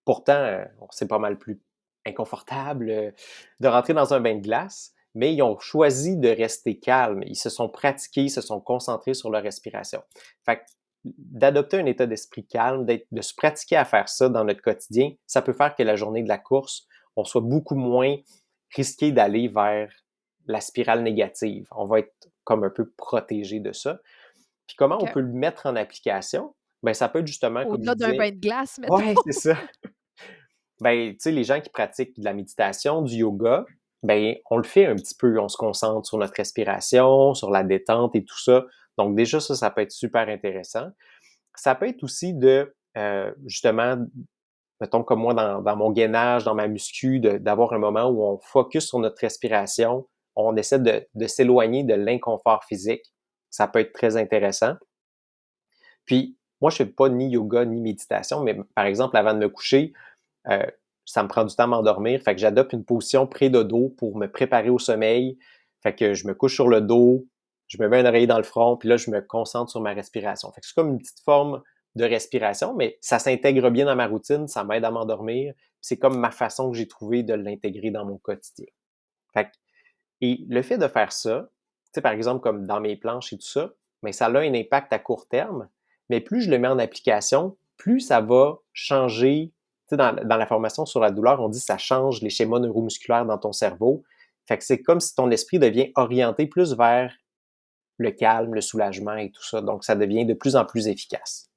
Pourtant, c'est pas mal plus inconfortable de rentrer dans un bain de glace, mais ils ont choisi de rester calmes. Ils se sont pratiqués, ils se sont concentrés sur leur respiration. Fait que d'adopter un état d'esprit calme, de se pratiquer à faire ça dans notre quotidien, ça peut faire que la journée de la course, on soit beaucoup moins risqué d'aller vers la spirale négative. On va être comme un peu protégé de ça. Puis comment on OK. peut le mettre en application? Ben, ça peut être justement, comme je Au-delà d'un disais, bain de glace, mettons. ouais, c'est ça. Ben, tu sais, les gens qui pratiquent de la méditation, du yoga, ben, on le fait un petit peu. On se concentre sur notre respiration, sur la détente et tout ça. Donc, déjà, ça peut être super intéressant. Ça peut être aussi justement, mettons comme moi dans mon gainage, dans ma muscu, d'avoir un moment où on focus sur notre respiration. On essaie de s'éloigner de l'inconfort physique. Ça peut être très intéressant. Puis, moi, je fais pas ni yoga ni méditation, mais par exemple, avant de me coucher, euh, ça me prend du temps à m'endormir. Fait que j'adopte une position pré-dodo pour me préparer au sommeil. Fait que je me couche sur le dos, je me mets un oreiller dans le front, puis là, je me concentre sur ma respiration. Fait que c'est comme une petite forme de respiration, mais ça s'intègre bien dans ma routine, ça m'aide à m'endormir. C'est comme ma façon que j'ai trouvé de l'intégrer dans mon quotidien. Fait que, et le fait de faire ça, tu sais, par exemple, comme dans mes planches et tout ça, mais ça a un impact à court terme, mais plus je le mets en application, plus ça va changer. Tu sais, dans la formation sur la douleur, on dit que ça change les schémas neuromusculaires dans ton cerveau. Fait que c'est comme si ton esprit devient orienté plus vers le calme, le soulagement et tout ça. Donc, ça devient de plus en plus efficace.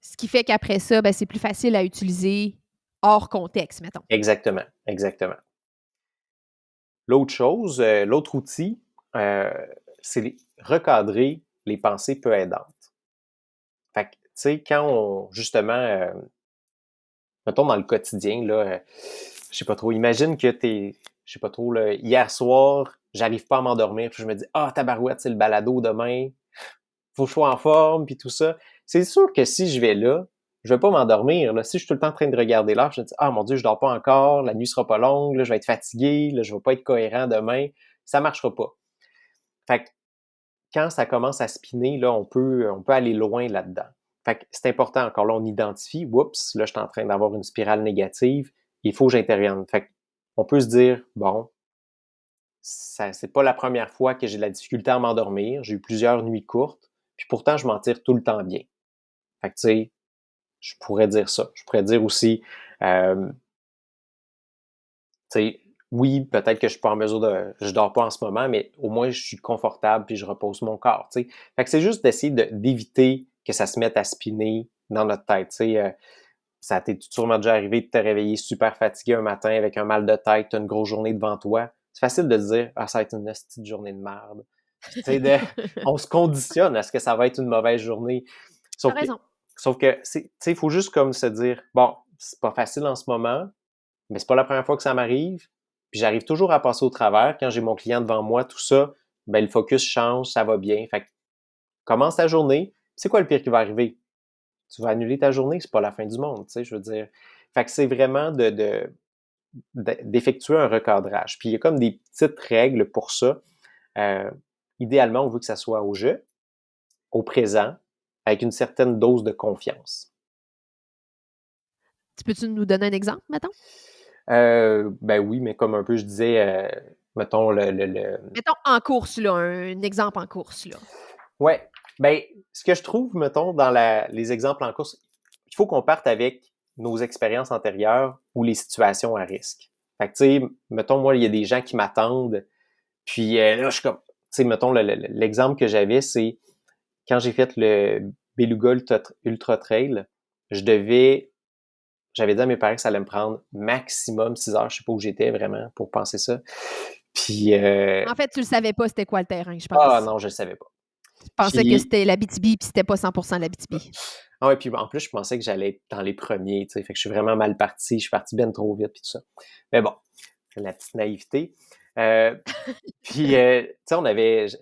Ce qui fait qu'après ça, ben, c'est plus facile à utiliser hors contexte, mettons. Exactement, exactement. L'autre chose, l'autre outil, c'est recadrer les pensées peu aidantes. Fait que, tu sais, quand on, justement, mettons dans le quotidien, là, je sais pas trop, imagine que je sais pas trop, là, hier soir, j'arrive pas à m'endormir, puis je me dis, ah, tabarouette, c'est le balado demain, faut que je sois en forme, puis tout ça. C'est sûr que si je vais là, je vais pas m'endormir. Là. Si je suis tout le temps en train de regarder l'heure, je me dis, ah mon Dieu, je dors pas encore, la nuit sera pas longue, là, je vais être fatigué, là, je vais pas être cohérent demain, ça marchera pas. Fait que quand ça commence à spinner, là, on peut aller loin là-dedans. Fait que c'est important, encore là, on identifie, oups, là, je suis en train d'avoir une spirale négative, il faut que j'intervienne. Fait on peut se dire, bon, c'est pas la première fois que j'ai de la difficulté à m'endormir, j'ai eu plusieurs nuits courtes, puis pourtant, je m'en tire tout le temps bien. Fait que, tu sais, je pourrais dire ça. Je pourrais dire aussi, tu sais, oui, peut-être que je suis pas en mesure je dors pas en ce moment, mais au moins je suis confortable puis je repose mon corps, tu sais. Fait que c'est juste d'essayer d'éviter que ça se mette à spinner dans notre tête, tu sais. Ça t'est sûrement déjà arrivé de te réveiller super fatigué un matin avec un mal de tête, t'as une grosse journée devant toi. C'est facile de se dire, ah, ça va être une petite journée de merde. Tu sais, on se conditionne à ce que ça va être une mauvaise journée. Tu as Sauf que, raison. sauf que, tu sais, il faut juste comme se dire, bon, c'est pas facile en ce moment, mais c'est pas la première fois que ça m'arrive. Puis j'arrive toujours à passer au travers. Quand j'ai mon client devant moi, tout ça, ben le focus change, ça va bien. Fait que commence ta journée. C'est quoi le pire qui va arriver? Tu vas annuler ta journée, c'est pas la fin du monde, tu sais, je veux dire. Fait que c'est vraiment d'effectuer un recadrage. Puis il y a comme des petites règles pour ça. Euh, idéalement, on veut que ça soit au jeu, au présent, avec une certaine dose de confiance. Tu peux-tu nous donner un exemple, mettons? Ben oui, mais comme un peu je disais, mettons le. Mettons en course, là, un exemple en course, là. Ouais, ben ce que je trouve, mettons, dans les exemples en course, il faut qu'on parte avec nos expériences antérieures ou les situations à risque. Fait que, tu sais, mettons, moi, il y a des gens qui m'attendent, puis là, je suis comme, tu sais, mettons, l'exemple que j'avais, c'est quand j'ai fait le Beluga Ultra Trail, j'avais dit à mes parents que ça allait me prendre maximum 6 heures, je sais pas où j'étais vraiment pour penser ça. Puis, En fait, tu le savais pas c'était quoi le terrain, je ah pense. non, je le savais pas. Tu pensais que Puis, c'était l'Abitibi, puis c'était pas 100% l'Abitibi. ah ouais, puis en plus, je pensais que j'allais être dans les premiers, tu sais, fait que je suis vraiment mal parti, je suis parti bien trop vite, puis tout ça. Mais bon, la petite naïveté. Euh, puis, tu sais,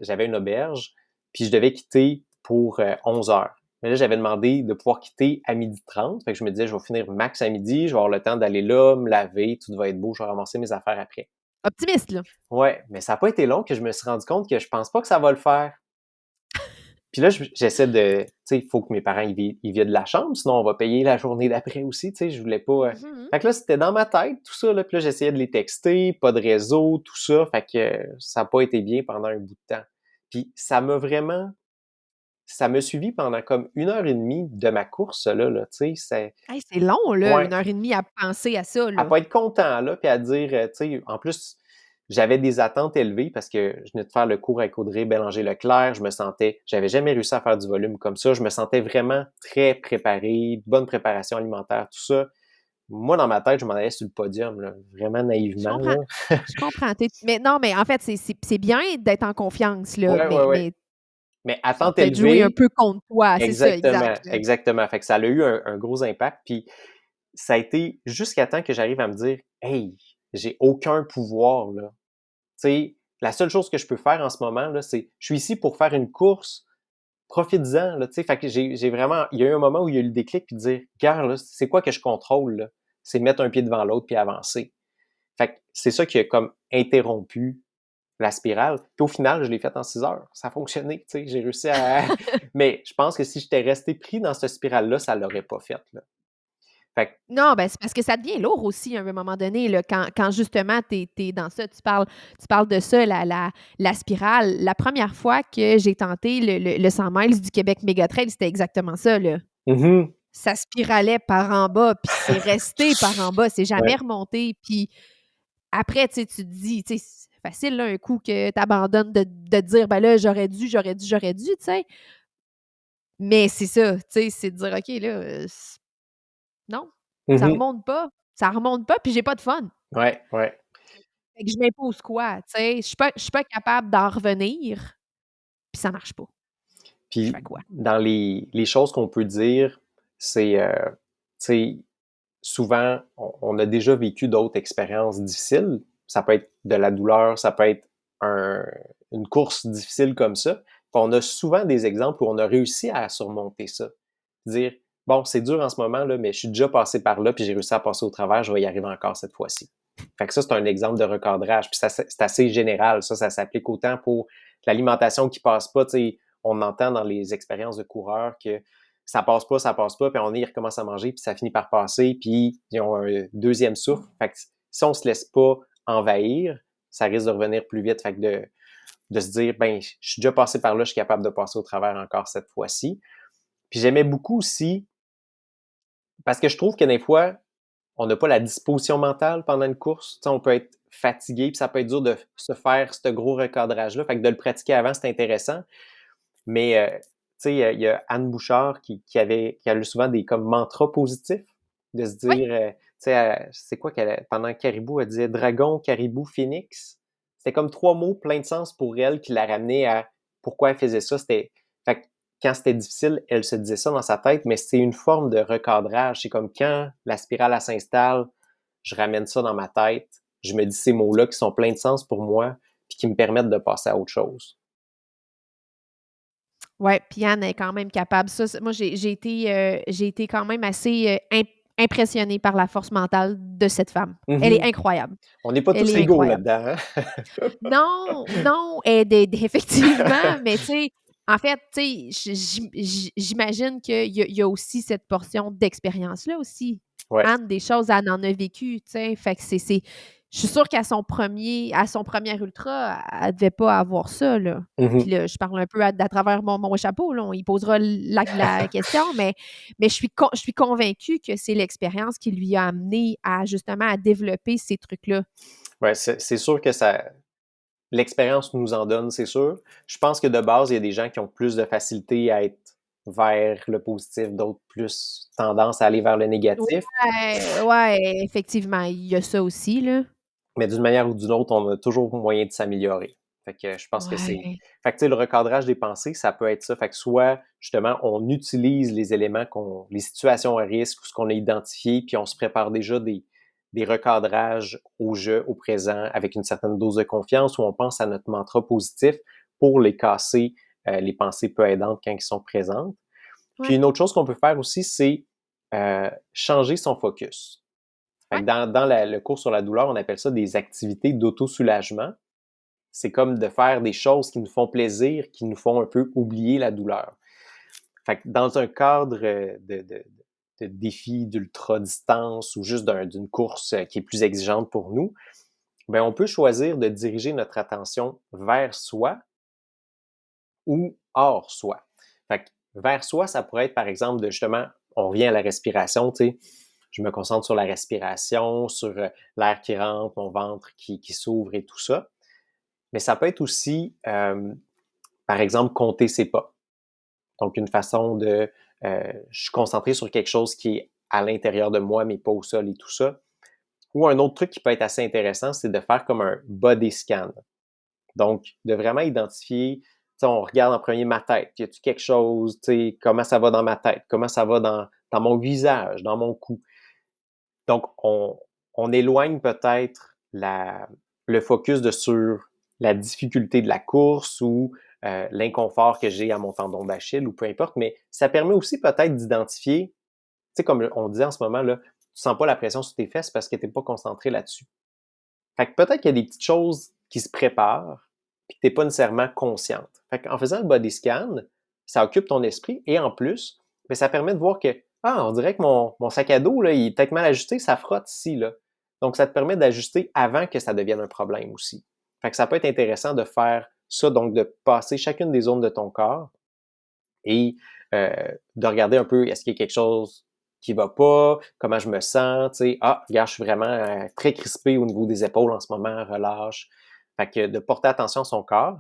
j'avais une auberge, puis je devais quitter pour 11 heures. Mais là, j'avais demandé de pouvoir quitter à 12h30. Fait que je me disais, je vais finir max à midi, je vais avoir le temps d'aller là, me laver, tout va être beau, je vais ramasser mes affaires après. Optimiste, là. Ouais, mais ça n'a pas été long que je me suis rendu compte que je pense pas que ça va le faire. Puis là, j'essaie de, tu sais, il faut que mes parents ils viennent de la chambre, sinon on va payer la journée d'après aussi, tu sais, je voulais pas. Mhm. Fait que là, c'était dans ma tête, tout ça, là, puis là, j'essayais de les texter, pas de réseau, tout ça, fait que ça n'a pas été bien pendant un bout de temps. Puis ça m'a suivi pendant comme 1h30 de ma course, là, tu sais, Hey, c'est long, là, ouais, 1h30 à penser à ça, à là. pas être content, là, puis à dire, tu sais, en plus, j'avais des attentes élevées parce que je venais de faire le cours avec Audrey Bélanger-Leclerc, j'avais jamais réussi à faire du volume comme ça, je me sentais vraiment très préparé, bonne préparation alimentaire, tout ça. Moi, dans ma tête, je m'en allais sur le podium, là, vraiment Je naïvement, comprends. là. Je comprends. Mais non, mais en fait, c'est bien d'être en confiance, là, Ouais, ouais, ouais. mais Mais ça a attente peut-être joué un élevée, peu contre toi. C'est ça, exactement, exact, là. exactement. Fait que ça a eu un gros impact, puis ça a été jusqu'à temps que j'arrive à me dire, hey, j'ai aucun pouvoir, là. Tu sais, la seule chose que je peux faire en ce moment, là, c'est je suis ici pour faire une course, profites-en, là, tu sais. Fait que j'ai vraiment, il y a eu un moment où il y a eu le déclic puis de dire, regarde, là, c'est quoi que je contrôle, là? C'est mettre un pied devant l'autre puis avancer. Fait que c'est ça qui a comme interrompu la spirale. Puis au final, je l'ai faite en 6 heures. Ça a fonctionné, tu sais, j'ai réussi à mais je pense que si j'étais resté pris dans cette spirale-là, ça l'aurait pas faite, là. Fait que Non, ben, c'est parce que ça devient lourd aussi à un moment donné, là, quand justement tu es dans ça. Tu parles de ça, la spirale. La première fois que j'ai tenté le 100 miles du Québec Méga Trail, c'était exactement ça, là. mmh Ça spiralait par en bas, puis c'est resté par en bas, c'est jamais ouais. remonté. Puis après, tu te dis, tu sais, c'est facile, là, un coup que tu abandonnes de te dire: «Ben là, j'aurais dû», tu sais? Mais c'est ça, tu sais, c'est de dire: «OK, là, non, Mmh ça remonte pas, puis j'ai pas de fun». Ouais, ouais. Fait que je m'impose quoi, tu sais? Je suis pas capable d'en revenir, puis ça marche pas. Je Puis fais quoi? dans les choses qu'on peut dire, c'est, tu sais, souvent, on a déjà vécu d'autres expériences difficiles. Ça peut être de la douleur, ça peut être un une course difficile comme ça. Puis on a souvent des exemples où on a réussi à surmonter ça. Dire: «Bon, c'est dur en ce moment là, mais je suis déjà passé par là, puis j'ai réussi à passer au travers, je vais y arriver encore cette fois-ci». Fait que ça, c'est un exemple de recadrage, puis ça c'est assez général. Ça s'applique autant pour l'alimentation qui passe pas, tu sais, on entend dans les expériences de coureurs que ça passe pas, puis ils recommencent à manger, puis ça finit par passer, puis ils ont un deuxième souffle. Fait que si on se laisse pas envahir, ça risque de revenir plus vite. Fait que de se dire, ben, je suis déjà passé par là, je suis capable de passer au travers encore cette fois-ci. Puis j'aimais beaucoup aussi, parce que je trouve que des fois, on n'a pas la disposition mentale pendant une course. Tu sais, on peut être fatigué, puis ça peut être dur de se faire ce gros recadrage-là. Fait que de le pratiquer avant, c'est intéressant. Mais, tu sais, il y a Anne Bouchard qui a souvent des comme mantras positifs, de se Oui, dire, tu sais, c'est quoi pendant Caribou, elle disait dragon, caribou, phénix. C'était comme 3 mots pleins de sens pour elle qui la ramenaient à pourquoi elle faisait ça. Fait que quand c'était difficile, elle se disait ça dans sa tête, mais c'est une forme de recadrage. C'est comme quand la spirale, elle s'installe, je ramène ça dans ma tête. Je me dis ces mots-là qui sont pleins de sens pour moi, puis qui me permettent de passer à autre chose. ouais, puis Anne est quand même capable. Ça, moi, j'ai été quand même assez, impressionnée par la force mentale de cette femme. Elle est Mhm. incroyable. On n'est pas Elle tous est égaux incroyable. là-dedans, hein? Non, non, effectivement, mais tu sais, en fait, tu sais, j'imagine qu'il y a aussi cette portion d'expérience-là aussi. Ouais. Anne, des choses, elle en a vécu, tu sais, fait que je suis sûre à son premier ultra, elle devait pas avoir ça, là. Puis Mhm. là, je parle un peu à travers mon chapeau, là, on y posera la question, mais je suis convaincue que c'est l'expérience qui lui a amené à, justement, à développer ces trucs-là. Ouais, c'est sûr que l'expérience nous en donne, c'est sûr. Je pense que de base, il y a des gens qui ont plus de facilité à être vers le positif, d'autres plus tendance à aller vers le négatif. Ouais, ouais, effectivement, il y a ça aussi, là. Mais d'une manière ou d'une autre, on a toujours moyen de s'améliorer. Fait que je pense que c'est Ouais. fait que, tu sais, le recadrage des pensées, ça peut être ça. Fait que soit, justement, on utilise les éléments les situations à risque ou ce qu'on a identifié, puis on se prépare déjà des recadrages au jeu, au présent, avec une certaine dose de confiance, où on pense à notre mantra positif pour les casser, les pensées peu aidantes quand ils sont présentes. Puis Ouais, une autre chose qu'on peut faire aussi, c'est, changer son focus. Fait ouais. que dans le cours sur la douleur, on appelle ça des activités d'auto-soulagement. C'est comme de faire des choses qui nous font plaisir, qui nous font un peu oublier la douleur. Fait que dans un cadre de défi d'ultra-distance ou juste d'une course qui est plus exigeante pour nous, ben on peut choisir de diriger notre attention vers soi ou hors soi. Fait que vers soi, ça pourrait être par exemple de justement, on revient à la respiration, tu sais, je me concentre sur la respiration, sur l'air qui rentre, mon ventre qui s'ouvre et tout ça. Mais ça peut être aussi, par exemple, compter ses pas. Donc, une façon je suis concentré sur quelque chose qui est à l'intérieur de moi, mais pas au sol et tout ça. Ou un autre truc qui peut être assez intéressant, c'est de faire comme un body scan. Donc, de vraiment identifier, tu sais, on regarde en premier ma tête. Y a-t-il quelque chose, tu sais, comment ça va dans ma tête? Comment ça va dans mon visage, dans mon cou? Donc, on éloigne peut-être le focus sur la difficulté de la course ou l'inconfort que j'ai à mon tendon d'Achille ou peu importe, mais ça permet aussi peut-être d'identifier, tu sais, comme on dit en ce moment, là, tu sens pas la pression sur tes fesses parce que tu n'es pas concentré là-dessus. Fait que peut-être qu'il y a des petites choses qui se préparent, puis que tu n'es pas nécessairement consciente. Fait qu'en faisant le body scan, ça occupe ton esprit et en plus, mais ça permet de voir que, on dirait que mon sac à dos, là, il est peut-être mal ajusté, ça frotte ici, là. Donc, ça te permet d'ajuster avant que ça devienne un problème aussi. Fait que ça peut être intéressant de faire ça, donc de passer chacune des zones de ton corps et de regarder un peu, est-ce qu'il y a quelque chose qui va pas, comment je me sens, tu sais, regarde, je suis vraiment très crispé au niveau des épaules en ce moment, relâche. Fait que de porter attention à son corps.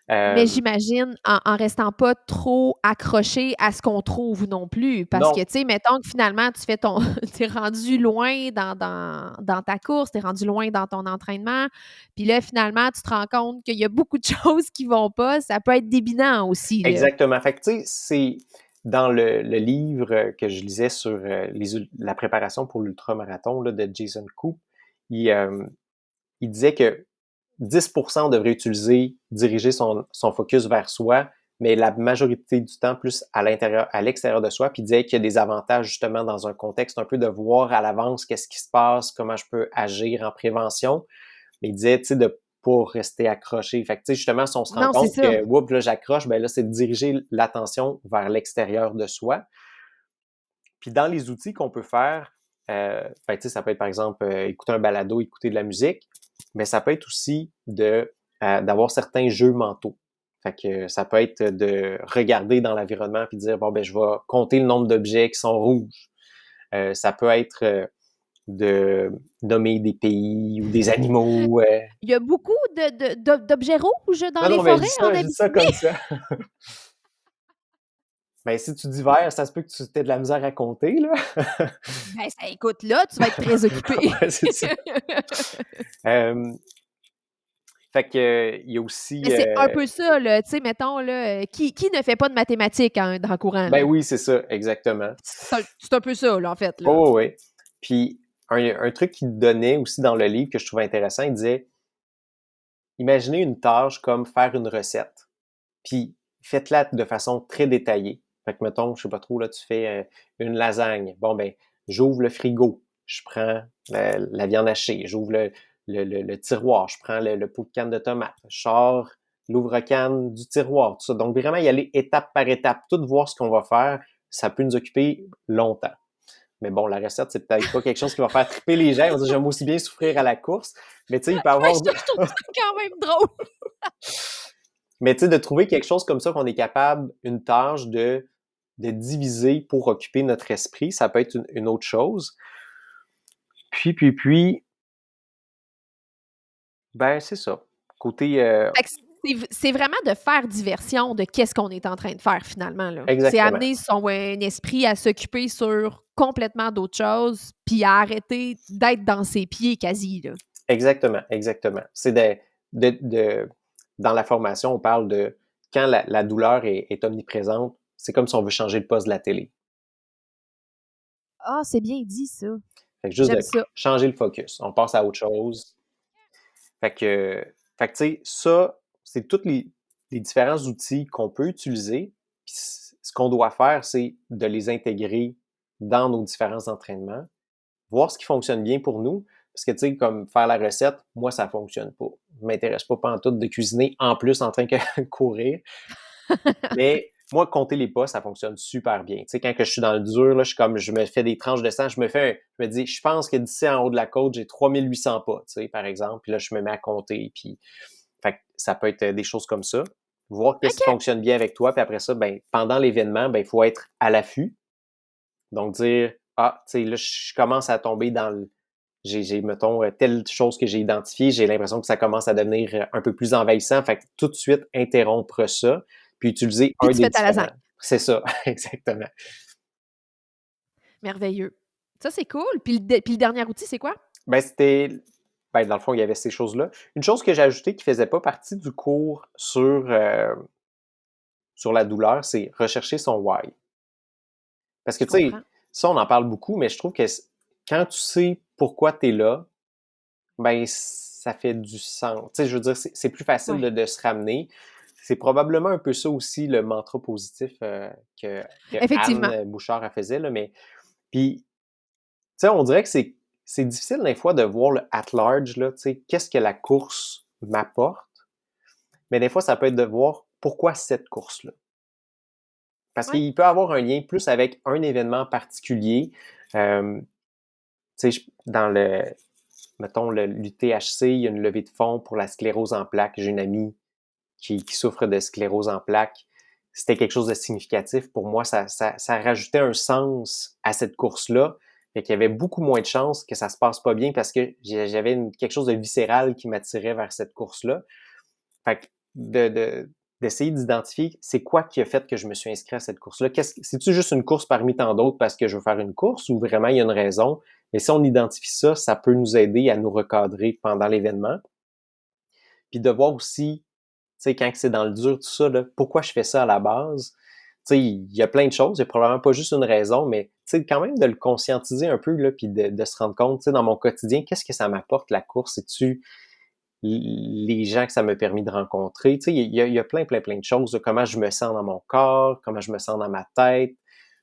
Mais j'imagine en restant pas trop accroché à ce qu'on trouve non plus. Parce que, Non, tu sais, mettons que finalement, tu fais ton tu es rendu loin dans ta course, tu es rendu loin dans ton entraînement. Puis là, finalement, tu te rends compte qu'il y a beaucoup de choses qui vont pas. Ça peut être débilant aussi, là. exactement. Fait que, tu sais, c'est dans le livre que je lisais sur la préparation pour l'ultramarathon là, de Jason Koop, il, euh, il disait que 10% on devrait diriger son focus vers soi, mais la majorité du temps plus à l'intérieur, à l'extérieur de soi. Puis il disait qu'il y a des avantages justement dans un contexte un peu de voir à l'avance qu'est-ce qui se passe, comment je peux agir en prévention. Mais il disait, tu sais, de pas rester accroché. Fait que, tu sais, justement, si on se rend Non, c'est compte ça. que, oups, là, j'accroche, ben là, c'est de diriger l'attention vers l'extérieur de soi. Puis dans les outils qu'on peut faire, ben, tu sais, ça peut être par exemple écouter un balado, écouter de la musique, mais ça peut être aussi d'avoir certains jeux mentaux. Fait que ça peut être de regarder dans l'environnement puis dire bon ben je vais compter le nombre d'objets qui sont rouges. Ça peut être de nommer des pays ou des animaux. Il y a beaucoup d'objets rouges dans Non, les non, mais forêts en je dis ça Abitibi? comme ça. Ben, si tu dis vert, ça se peut que tu aies de la misère à compter, là. Ben, ça écoute, là, tu vas être très occupé. Ouais, c'est ça. Euh, Fait que il y a aussi Mais c'est un peu ça, là, tu sais, mettons, là, qui ne fait pas de mathématiques dans le courant, ben là? oui, c'est ça, exactement. C'est un peu ça, là, en fait, là. Oh oui. Puis un truc qu'il donnait aussi dans le livre que je trouvais intéressant, il disait imaginez une tâche comme faire une recette. Puis faites-la de façon très détaillée. Fait que mettons, je sais pas trop, là, tu fais une lasagne. Bon ben, j'ouvre le frigo, je prends la viande hachée, j'ouvre le tiroir, je prends le pot de canne de tomates, je sors l'ouvre-canne du tiroir, tout ça. Donc vraiment y aller étape par étape, tout voir ce qu'on va faire, ça peut nous occuper longtemps. Mais bon, la recette, c'est peut-être pas quelque chose qui va faire triper les gens. On dit, j'aime aussi bien souffrir à la course. Mais tu sais, il peut Ouais, avoir... je trouve ça quand même drôle. Mais tu sais, de trouver quelque chose comme ça qu'on est capable, une tâche de diviser pour occuper notre esprit, ça peut être une autre chose. Puis, ben c'est ça. Côté... Fait que c'est vraiment de faire diversion de qu'est-ce qu'on est en train de faire, finalement, là. C'est exactement. amener son esprit à s'occuper sur complètement d'autres choses, puis à arrêter d'être dans ses pieds quasi, là. Exactement, exactement. C'est dans la formation, on parle de quand la douleur est omniprésente, c'est comme si on veut changer le poste de la télé. Ah, c'est bien dit, ça. Fait que juste J'aime de ça. changer le focus. On passe à autre chose. Fait que, fait que tu sais, ça, c'est tous les différents outils qu'on peut utiliser. Puis ce qu'on doit faire, c'est de les intégrer dans nos différents entraînements, voir ce qui fonctionne bien pour nous. Parce que, tu sais, comme faire la recette, moi, ça fonctionne pas. Je m'intéresse pas pantoute de cuisiner en plus en train de courir. Mais moi, compter les pas, ça fonctionne super bien. Tu sais, quand que je suis dans le dur, là, je me fais des tranches de sang, je me dis, je pense que d'ici en haut de la côte, j'ai 3800 pas, tu sais, par exemple. Puis là, je me mets à compter. Puis, fait que ça peut être des choses comme ça. Voir qu'est-ce qui OK. fonctionne bien avec toi. Puis après ça, ben, pendant l'événement, ben, il faut être à l'affût. Donc, dire, tu sais, là, je commence à tomber dans mettons, telle chose que j'ai identifiée, j'ai l'impression que ça commence à devenir un peu plus envahissant. Fait que tout de suite, interrompre ça, puis utiliser Puis un tu des fais ta différents. lasagne. C'est ça, exactement. Merveilleux. Ça, c'est cool. Puis le dernier outil, c'est quoi? Ben, dans le fond, il y avait ces choses-là. Une chose que j'ai ajoutée qui faisait pas partie du cours sur la douleur, c'est rechercher son why. Parce que, Je tu sais, comprends. ça, on en parle beaucoup, mais je trouve que quand tu sais pourquoi tu es là, ben, ça fait du sens. Tu sais, je veux dire, c'est plus facile Ouais. de se ramener. C'est probablement un peu ça aussi le mantra positif que Effectivement. Anne Bouchard a faisait, là, mais puis, tu sais, on dirait que c'est difficile des fois de voir le at large, là, tu sais, qu'est-ce que la course m'apporte. Mais des fois, ça peut être de voir pourquoi cette course-là. Parce Ouais. qu'il peut avoir un lien plus avec un événement particulier. Tu sais, dans mettons, l'UTHC, il y a une levée de fonds pour la sclérose en plaques. J'ai une amie qui souffre de sclérose en plaques. C'était quelque chose de significatif. Pour moi, ça rajoutait un sens à cette course-là. Fait qu'il y avait beaucoup moins de chances que ça se passe pas bien parce que j'avais quelque chose de viscéral qui m'attirait vers cette course-là. Fait que d'essayer d'identifier c'est quoi qui a fait que je me suis inscrit à cette course-là. C'est-tu juste une course parmi tant d'autres parce que je veux faire une course ou vraiment il y a une raison? Et si on identifie ça, ça peut nous aider à nous recadrer pendant l'événement. Puis de voir aussi, tu sais, quand c'est dans le dur, tout ça, là, pourquoi je fais ça à la base? Tu sais, il y a plein de choses, il n'y a probablement pas juste une raison, mais tu sais, quand même de le conscientiser un peu, là, puis de se rendre compte, tu sais, dans mon quotidien, qu'est-ce que ça m'apporte, la course? C'est-tu les gens que ça m'a permis de rencontrer? Tu sais, il y a plein de choses, de comment je me sens dans mon corps, comment je me sens dans ma tête.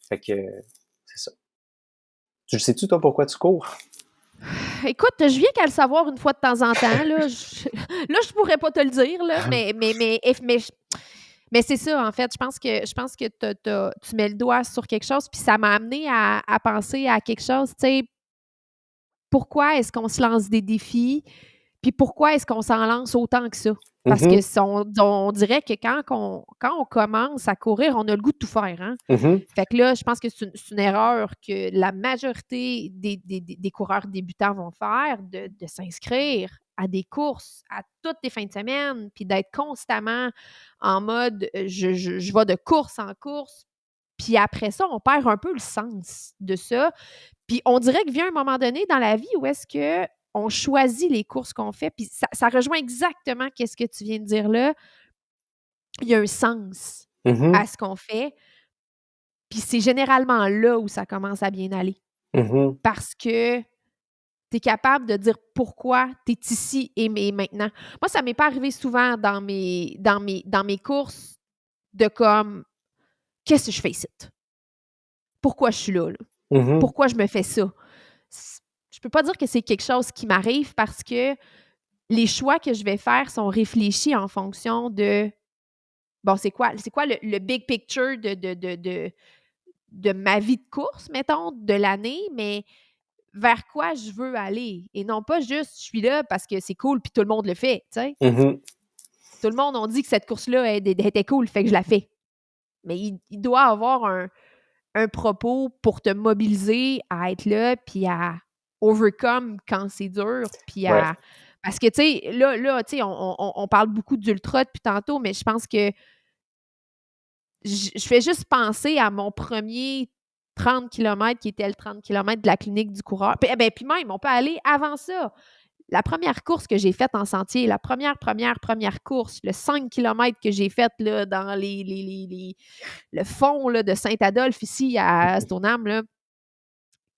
Fait que, c'est ça. Tu le sais-tu, toi, pourquoi tu cours? Écoute, je viens qu'à le savoir une fois de temps en temps, là. Je pourrais pas te le dire, là, mais c'est ça, en fait. Je pense que tu mets le doigt sur quelque chose, puis ça m'a amené à penser à quelque chose, tu sais, pourquoi est-ce qu'on se lance des défis? Puis pourquoi est-ce qu'on s'en lance autant que ça? Parce que Mhm, on dirait que quand on commence à courir, on a le goût de tout faire, hein? mhm, Fait que là, je pense que c'est une erreur que la majorité des coureurs débutants vont faire, de s'inscrire à des courses à toutes les fins de semaine, puis d'être constamment en mode je vais de course en course. Puis après ça, on perd un peu le sens de ça. Puis on dirait que vient un moment donné dans la vie où est-ce que on choisit les courses qu'on fait, puis ça rejoint exactement qu'est-ce que tu viens de dire là. Il y a un sens mhm, à ce qu'on fait, puis c'est généralement là où ça commence à bien aller. mhm, Parce que tu es capable de dire pourquoi tu es ici et maintenant. Moi, ça m'est pas arrivé souvent dans mes courses de comme: «Qu'est-ce que je fais ici? Pourquoi je suis là, là? mhm. Pourquoi je me fais ça?» Je peux pas dire que c'est quelque chose qui m'arrive parce que les choix que je vais faire sont réfléchis en fonction de, bon, c'est quoi le big picture de ma vie de course, mettons, de l'année, mais vers quoi je veux aller et non pas juste je suis là parce que c'est cool puis tout le monde le fait, tu sais? Mhm. Tout le monde a dit que cette course-là était cool, fait que je la fais. Mais il doit avoir un propos pour te mobiliser à être là puis à overcome quand c'est dur puis Ouais. à parce que, tu sais, là, tu sais, on parle beaucoup d'ultra depuis tantôt, mais je pense que je fais juste penser à mon premier 30 kilomètres qui était le 30 kilomètres de la clinique du coureur. Puis même, on peut aller avant ça. La première course que j'ai faite en sentier, la première course, le 5 kilomètres que j'ai faite là, dans le fond là, de Saint-Adolphe, ici à Stoneham, là,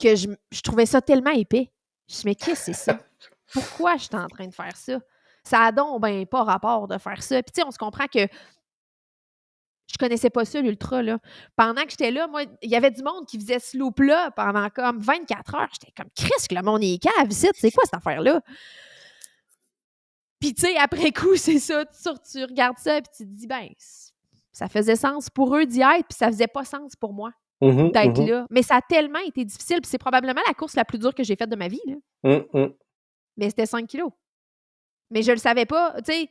que je trouvais ça tellement épais. Je me suis dit, mais qu'est-ce que c'est ça? Pourquoi je suis en train de faire ça? Ça a donc ben pas rapport de faire ça. Puis tu sais, on se comprend que je connaissais pas ça, l'ultra, là. Pendant que j'étais là, moi, il y avait du monde qui faisait ce loop-là pendant comme 24 heures. J'étais comme, Christ, que le monde est cave ici, c'est quoi cette affaire-là? Puis, tu sais, après coup, c'est ça, tu regardes ça, puis tu te dis, ben, ça faisait sens pour eux d'y être, puis ça faisait pas sens pour moi Mhm, d'être mhm, là. Mais ça a tellement été difficile, puis c'est probablement la course la plus dure que j'ai faite de ma vie, là. mhm. Mais c'était 5 kilos. Mais je le savais pas, tu sais.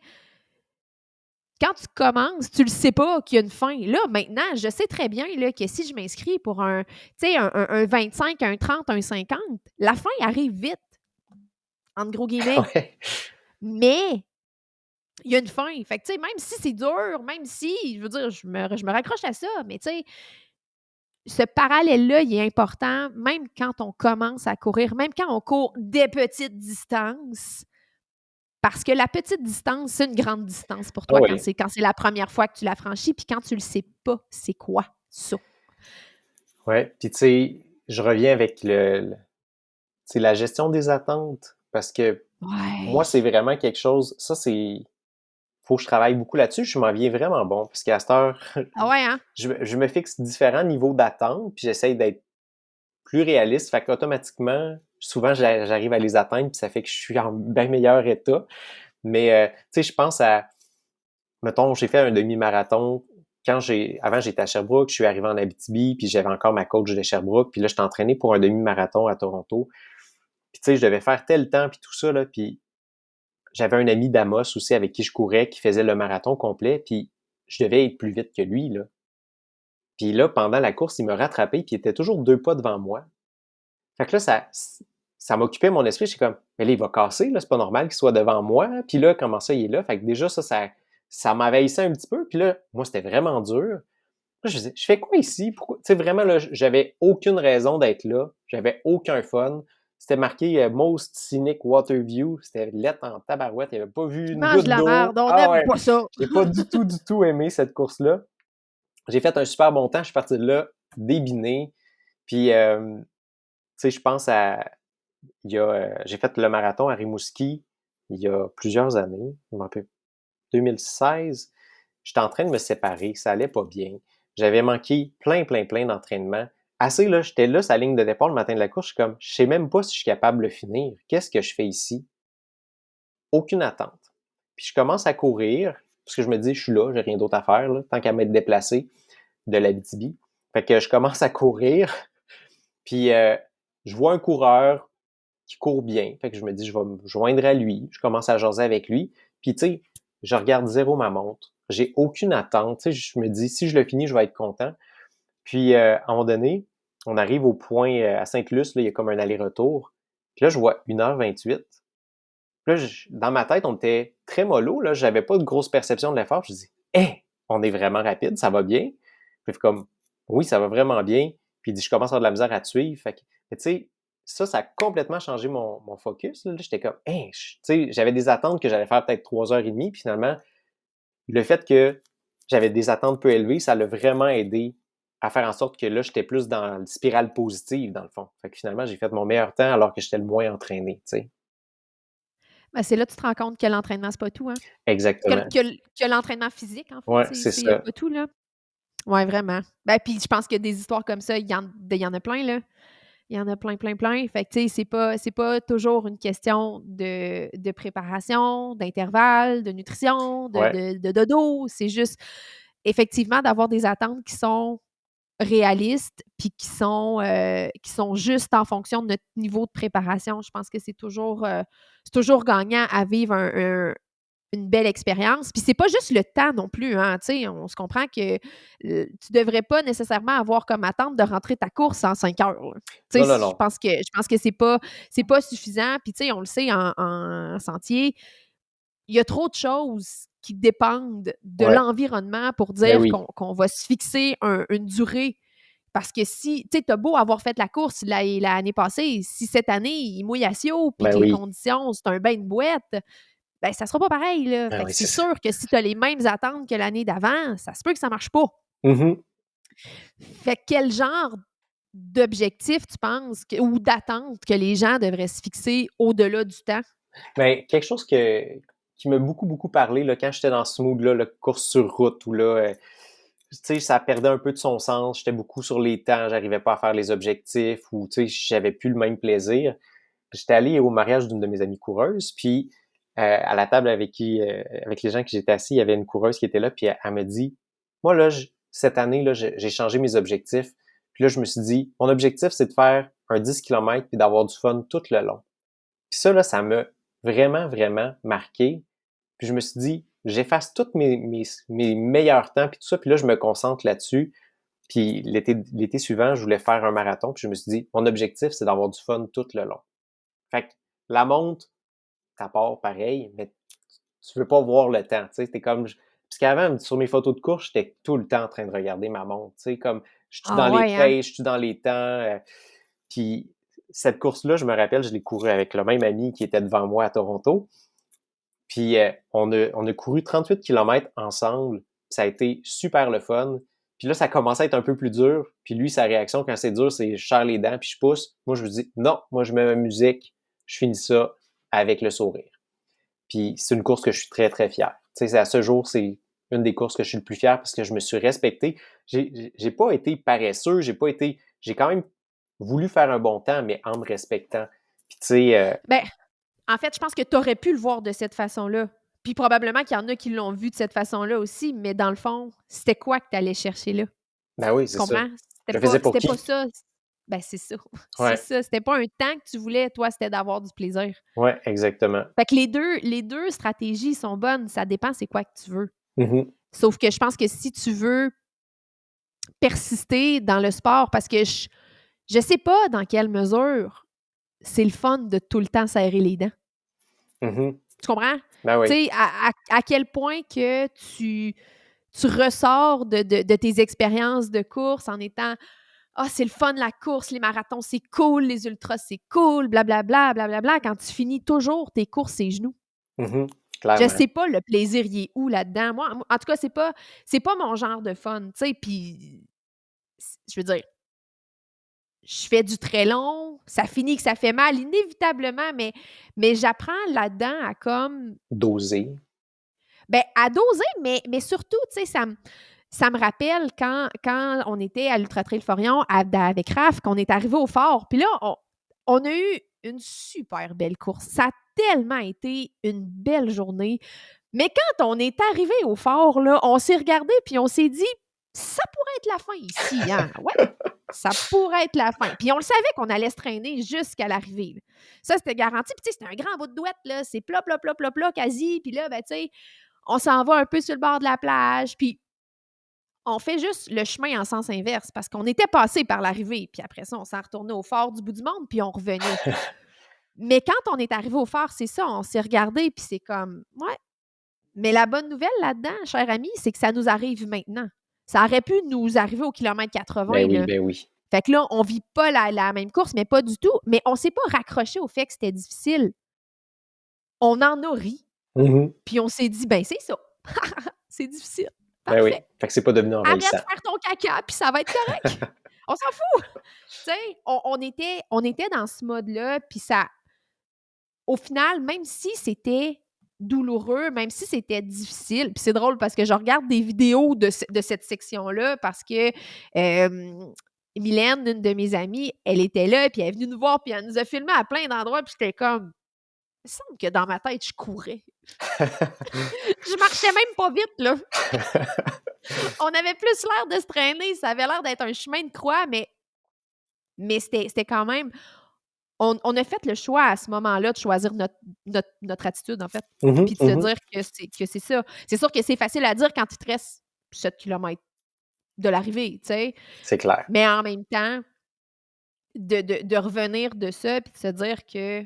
Quand tu commences, tu le sais pas qu'il y a une fin. Là, maintenant, je sais très bien là, que si je m'inscris pour un 25, un 30, un 50, la fin arrive vite, entre gros guillemets. Ouais. Mais il y a une fin. Fait que, tu sais, même si c'est dur, même si, je veux dire, je me raccroche à ça, mais tu sais, ce parallèle-là, il est important, même quand on commence à courir, même quand on court des petites distances. Parce que la petite distance, c'est une grande distance pour Ah toi quand oui. c'est la première fois que tu la franchis, puis quand tu le sais pas, c'est quoi ça? Ouais. Puis tu sais, je reviens avec tu sais, la gestion des attentes. Parce que moi, Ouais. c'est vraiment quelque chose. Ça, c'est. Faut que je travaille beaucoup là-dessus. Je m'en viens vraiment bon. Parce qu'à cette heure, Ah ouais, hein? je me fixe différents niveaux d'attente, puis j'essaye d'être plus réaliste. Fait qu'automatiquement, souvent, j'arrive à les atteindre, puis ça fait que je suis en bien meilleur état. Mais, tu sais, je pense à mettons, j'ai fait un demi-marathon avant j'étais à Sherbrooke, je suis arrivé en Abitibi, puis j'avais encore ma coach de Sherbrooke, puis là, j'étais entraîné pour un demi-marathon à Toronto. Puis tu sais, je devais faire tel temps, puis tout ça, là, puis j'avais un ami d'Amos aussi avec qui je courais, qui faisait le marathon complet, puis je devais être plus vite que lui, là. Puis là, pendant la course, il m'a rattrapé, puis il était toujours 2 pas devant moi. Fait que là, ça m'occupait mon esprit. J'étais comme, mais là, il va casser, là, c'est pas normal qu'il soit devant moi. Puis là, comment ça, il est là? Fait que déjà, ça m'envahissait un petit peu. Puis là, moi, c'était vraiment dur. Là, je disais, je fais quoi ici? Pourquoi? Tu sais, vraiment, là, j'avais aucune raison d'être là. J'avais aucun fun. C'était marqué Most Scenic Waterview. C'était lettre en tabarouette. Il avait pas vu Qui une mange de goutte la d'eau. merde, on Ah n'aime ouais. pas ça. J'ai pas du tout aimé cette course-là. J'ai fait un super bon temps. Je suis parti de là débiné. Puis, tu sais, je pense j'ai fait le marathon à Rimouski il y a plusieurs années. Je m'en rappelle, 2016. J'étais en train de me séparer. Ça allait pas bien. J'avais manqué plein d'entraînements. Assez, là, j'étais là, sa ligne de départ le matin de la course. Je suis comme, je sais même pas si je suis capable de le finir. Qu'est-ce que je fais ici? Aucune attente. Puis je commence à courir, parce que je me dis, je suis là, j'ai rien d'autre à faire, là, tant qu'à m'être déplacé de l'Abitibi. Fait que je commence à courir, puis je vois un coureur qui court bien. Fait que je me dis, je vais me joindre à lui. Je commence à jaser avec lui. Puis, tu sais, je regarde zéro ma montre. J'ai aucune attente. Tu sais, je me dis, si je le finis, je vais être content. Puis, à un moment donné, on arrive au point à Sainte-Luce, là, il y a comme un aller-retour. Puis là, je vois 1h28. Puis là, dans ma tête, on était très mollo. Là, j'avais pas de grosse perception de l'effort. Je dis, hé, on est vraiment rapide, ça va bien. Puis comme, oui, ça va vraiment bien. Puis il dit, je commence à avoir de la misère à te suivre. Fait que, tu sais, ça a complètement changé mon focus. Là, j'étais comme, hey, tu sais, j'avais des attentes que j'allais faire peut-être 3h30. Puis finalement, le fait que j'avais des attentes peu élevées, ça l'a vraiment aidé à faire en sorte que là, j'étais plus dans une spirale positive, dans le fond. Fait que finalement, j'ai fait mon meilleur temps alors que j'étais le moins entraîné, tu sais. Ben, c'est là que tu te rends compte que l'entraînement, c'est pas tout, hein. Exactement. Que l'entraînement physique, en fait, Ouais, c'est c'est c'est ça. pas tout, là. Ouais, vraiment. Ben, puis je pense que des histoires comme ça, il y en a plein, là. Il y en a plein. Fait que, tu sais, c'est pas toujours une question de préparation, d'intervalle, de nutrition, de Ouais, de de dodo. C'est juste, effectivement, d'avoir des attentes qui sont réalistes, puis qui sont juste en fonction de notre niveau de préparation. Je pense que c'est toujours gagnant à vivre une belle expérience. Puis c'est pas juste le temps non plus, hein, tu sais, on se comprend que, tu devrais pas nécessairement avoir comme attente de rentrer ta course en 5 heures, là. Tu non, non, sais, je non. pense que c'est pas suffisant. Puis tu sais, on le sait en sentier, il y a trop de choses qui dépendent de Ouais, l'environnement pour ben dire oui, qu'on va se fixer une durée. Parce que si tu sais, tu as beau avoir fait la course l'année passée, si cette année, il mouille à Sio puis ben que les oui. conditions, c'est un bain de boîte, ben, ça sera pas pareil, là. Ben Fait que oui, c'est c'est ça. sûr que si tu as les mêmes attentes que l'année d'avant, ça se peut que ça marche pas. Mmh. Fait que quel genre d'objectif tu penses ou d'attente que les gens devraient se fixer au-delà du temps? Ben, quelque chose qui m'a beaucoup parlé, là, quand j'étais dans ce mood-là, là, course sur route où là, tu sais, ça perdait un peu de son sens. J'étais beaucoup sur les temps, j'arrivais pas à faire les objectifs ou, tu sais, j'avais plus le même plaisir. J'étais allé au mariage d'une de mes amies coureuses, puis, à la table avec les gens que j'étais assis, il y avait une coureuse qui était là, puis elle me dit: «Moi, là, cette année, là, j'ai changé mes objectifs». Puis là, je me suis dit: «Mon objectif, c'est de faire un 10 kilomètres puis d'avoir du fun tout le long». Puis ça, là, ça m'a vraiment marqué. Puis je me suis dit: «J'efface tous mes meilleurs temps puis tout ça, puis là, je me concentre là-dessus». Puis l'été suivant, je voulais faire un marathon, puis je me suis dit: «Mon objectif, c'est d'avoir du fun tout le long». Fait que la montre, ça part pareil, mais tu veux pas voir le temps, tu sais, tu comme parce qu'avant, sur mes photos de course, j'étais tout le temps en train de regarder ma montre, tu sais, comme je suis Ah dans les ouais, hein? paces, je suis dans les temps, puis cette course-là, je me rappelle, je l'ai courue avec le même ami qui était devant moi à Toronto, puis on a couru 38 kilomètres ensemble, ça a été super le fun. Puis là, ça commençait à être un peu plus dur, puis lui, sa réaction quand c'est dur, c'est je serre les dents puis je pousse. Moi, je lui dis: «Non, moi je mets ma musique, je finis ça avec le sourire». Puis c'est une course que je suis très fier. Tu sais, à ce jour, c'est une des courses que je suis le plus fier parce que je me suis respecté. J'ai pas été paresseux, j'ai quand même voulu faire un bon temps, mais en me respectant. Puis tu sais, Ben, en fait, je pense que tu aurais pu le voir de cette façon-là. Puis probablement qu'il y en a qui l'ont vu de cette façon-là aussi, mais dans le fond, c'était quoi que tu allais chercher là? Ben oui, Tu c'est ça. comprends? Je le faisais pour C'était pas qui? ça. Ben, c'est ça. C'est Ouais, ça. C'était pas un temps que tu voulais, toi, c'était d'avoir du plaisir. ouais, exactement. Fait que les deux stratégies sont bonnes, ça dépend c'est quoi que tu veux. Mhm, Sauf que je pense que si tu veux persister dans le sport, parce que je sais pas dans quelle mesure c'est le fun de tout le temps serrer les dents. mhm. Tu comprends? Ben Tu oui. sais, à quel point que tu ressors de tes expériences de course en étant ah, c'est le fun la course, les marathons, c'est cool, les ultras, c'est cool, blablabla, blablabla. Quand tu finis toujours tes courses, c'est genoux. Mhm, Je clairement. sais pas le plaisir, il est où là-dedans. Moi, en tout cas, c'est pas mon genre de fun, tu sais. Puis, je veux dire, je fais du très long, ça finit que ça fait mal, inévitablement, mais j'apprends là-dedans à comme Doser. ben, à doser, mais surtout, tu sais, ça me rappelle quand on était à l'Ultra Trail Florion avec Raph, qu'on est arrivé au fort. Puis là, on a eu une super belle course. Ça a tellement été une belle journée. Mais quand on est arrivé au fort, là, on s'est regardé puis on s'est dit, ça pourrait être la fin ici, hein? Ouais, ça pourrait être la fin. Puis on le savait qu'on allait se traîner jusqu'à l'arrivée, là. Ça, c'était garanti. Puis tu sais, c'était un grand bout de douette, là. C'est plat, plat, plat, plat, plat, quasi. Puis là, ben, tu sais, on s'en va un peu sur le bord de la plage. Puis on fait juste le chemin en sens inverse parce qu'on était passé par l'arrivée. Puis après ça, on s'en retournait au fort du bout du monde, puis on revenait. Mais quand on est arrivé au fort, c'est ça, on s'est regardé, puis c'est comme, ouais. Mais la bonne nouvelle là-dedans, cher ami, c'est que ça nous arrive maintenant. Ça aurait pu nous arriver au kilomètre 80, Ben oui, là. ben oui. Fait que là, on vit pas la même course, mais pas du tout. Mais on s'est pas raccroché au fait que c'était difficile. On en a ri, Mhm. puis on s'est dit, ben c'est ça. C'est difficile. Ben oui. Parfait. Fait que c'est pas devenu Arrête envahissant. de faire ton caca, puis ça va être correct. On s'en fout. Tu sais, on était dans ce mode-là, puis ça au final, même si c'était douloureux, même si c'était difficile, puis c'est drôle parce que je regarde des vidéos de cette section-là parce que, Mylène, une de mes amies, elle était là, puis elle est venue nous voir, puis elle nous a filmés à plein d'endroits, puis j'étais comme: «Il me semble que dans ma tête, je courais». Je marchais même pas vite, là. On avait plus l'air de se traîner, ça avait l'air d'être un chemin de croix, mais c'était quand même on a fait le choix à ce moment-là de choisir notre attitude, en fait, Mhm, puis de se mhm. dire que c'est ça. C'est sûr que c'est facile à dire quand il te reste 7 kilomètres de l'arrivée, tu sais? C'est clair. Mais en même temps, de revenir de ça puis de se dire que,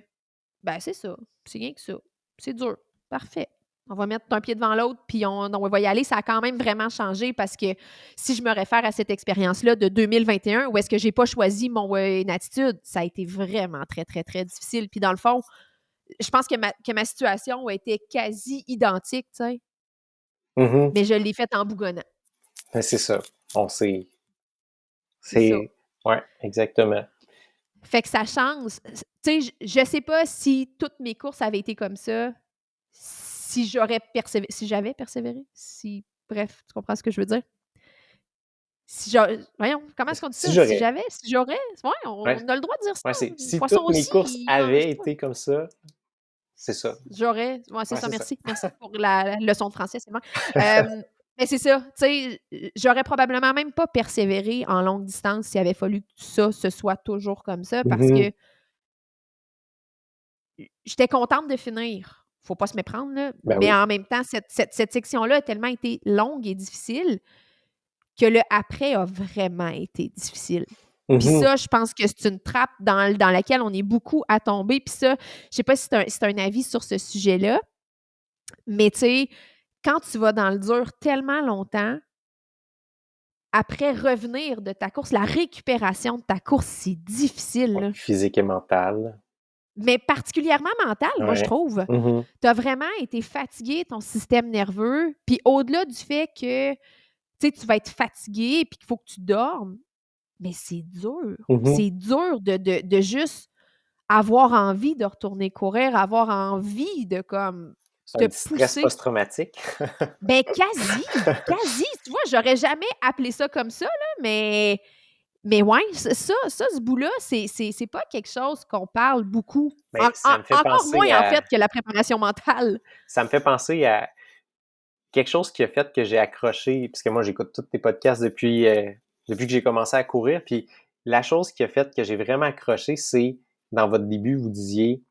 ben, c'est ça, c'est rien que ça. C'est dur. Parfait. On va mettre un pied devant l'autre, puis on va y aller. Ça a quand même vraiment changé parce que si je me réfère à cette expérience-là de 2021, où est-ce que j'ai pas choisi une attitude, ça a été vraiment très, très, très difficile. Puis dans le fond, je pense que ma situation a été quasi identique, tu sais, Mhm. mais je l'ai faite en bougonnant. Ben, c'est ça. On sait. C'est ça. C'est. Ouais, exactement. Fait que ça change. Tu sais, je sais pas si toutes mes courses avaient été comme ça, si j'avais persévéré, bref, tu comprends ce que je veux dire? Voyons, comment est-ce qu'on dit Si ça? Si j'aurais. j'avais, si j'aurais, ouais, Ouais, on a le droit de dire ça. ouais, c'est. Le Si poisson toutes mes aussi, courses il mange avaient pas. été comme ça, c'est ça. J'aurais ouais, c'est Ouais, ça, c'est ça. merci. Merci pour la leçon de français, c'est bon. Mais c'est ça, tu sais, j'aurais probablement même pas persévéré en longue distance s'il avait fallu que ça, ce soit toujours comme ça parce Mhm. que j'étais contente de finir. Faut pas se méprendre, là, Ben mais oui. en même temps, cette section-là a tellement été longue et difficile que le après a vraiment été difficile. Puis Mhm. ça, je pense que c'est une trappe dans laquelle on est beaucoup à tomber. Puis ça, je sais pas si tu un avis sur ce sujet-là, mais tu sais, quand tu vas dans le dur tellement longtemps, après revenir de ta course, la récupération de ta course, c'est difficile, Ouais, là. physique et mental. Mais particulièrement mental, moi, je Ouais. trouve. Mhm. Tu as vraiment été fatigué, ton système nerveux, puis au-delà du fait que, tu sais, tu vas être fatigué puis qu'il faut que tu dormes, mais c'est dur. Mhm. C'est dur de juste avoir envie de retourner courir, avoir envie de, comme, C'est te un petit stress pousser. post-traumatique. Ben quasi, quasi. Tu vois, j'aurais jamais appelé ça comme ça, là, mais Mais ouais, ce bout-là, c'est pas quelque chose qu'on parle beaucoup. Ben, Encore moins, en fait, que la préparation mentale. ça me fait penser à quelque chose qui a fait que j'ai accroché, puisque moi, j'écoute tous tes podcasts depuis que j'ai commencé à courir, puis la chose qui a fait que j'ai vraiment accroché, c'est, dans votre début, vous disiez,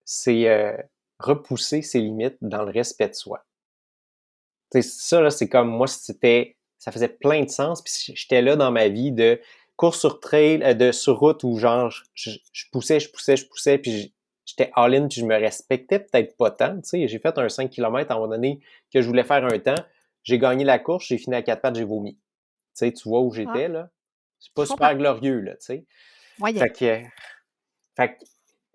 c'est repousser ses limites dans le respect de soi. Tu sais, ça, là, c'est comme moi, ça faisait plein de sens, puis j'étais là dans ma vie de course sur trail, sur route où genre, je poussais, puis j'étais all-in, puis je me respectais peut-être pas tant, tu sais. J'ai fait un 5 km à un moment donné que je voulais faire un temps. J'ai gagné la course, j'ai fini à quatre pattes, j'ai vomi. Tu sais, tu vois où Ah, j'étais, là? C'est pas je comprends. super glorieux, là, tu sais. Moyen. Fait que,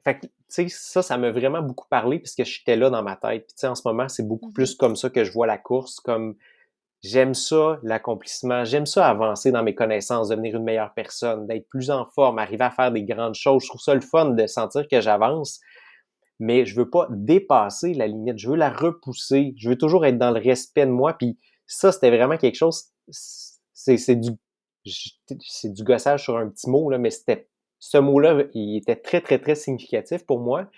fait que, tu sais, ça m'a vraiment beaucoup parlé puisque j'étais là dans ma tête. Puis, tu sais, en ce moment, c'est beaucoup Mhm. plus comme ça que je vois la course, comme j'aime ça, l'accomplissement, j'aime ça avancer dans mes connaissances, devenir une meilleure personne, d'être plus en forme, arriver à faire des grandes choses. Je trouve ça le fun de sentir que j'avance, mais je veux pas dépasser la limite, je veux la repousser, je veux toujours être dans le respect de moi, puis ça, c'était vraiment quelque chose, c'est du, c'est du gossage sur un petit mot, là, mais ce mot-là, il était très, très, très significatif pour moi.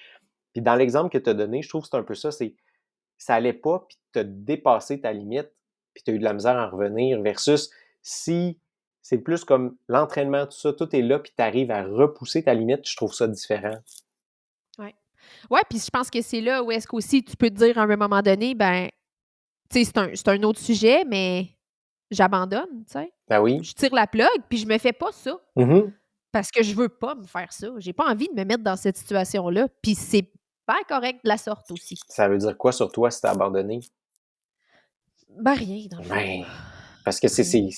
Puis dans l'exemple que tu as donné, je trouve que c'est un peu ça, ça allait pas, puis tu as dépassé ta limite, puis tu as eu de la misère à en revenir, versus si c'est plus comme l'entraînement, tout ça, tout est là, puis tu arrives à repousser ta limite, je trouve ça différent. Ouais. Ouais, puis je pense que c'est là où est-ce qu'aussi tu peux te dire à un moment donné, ben, tu sais, c'est un autre sujet, mais j'abandonne, tu sais. Ben oui. Je tire la plug, puis je me fais pas ça Mhm. parce que je veux pas me faire ça. J'ai pas envie de me mettre dans cette situation-là, puis c'est pas correct de la sorte aussi. Ça veut dire quoi sur toi si t'as abandonné? Ben, rien dans le fond. Ben, parce que Rien.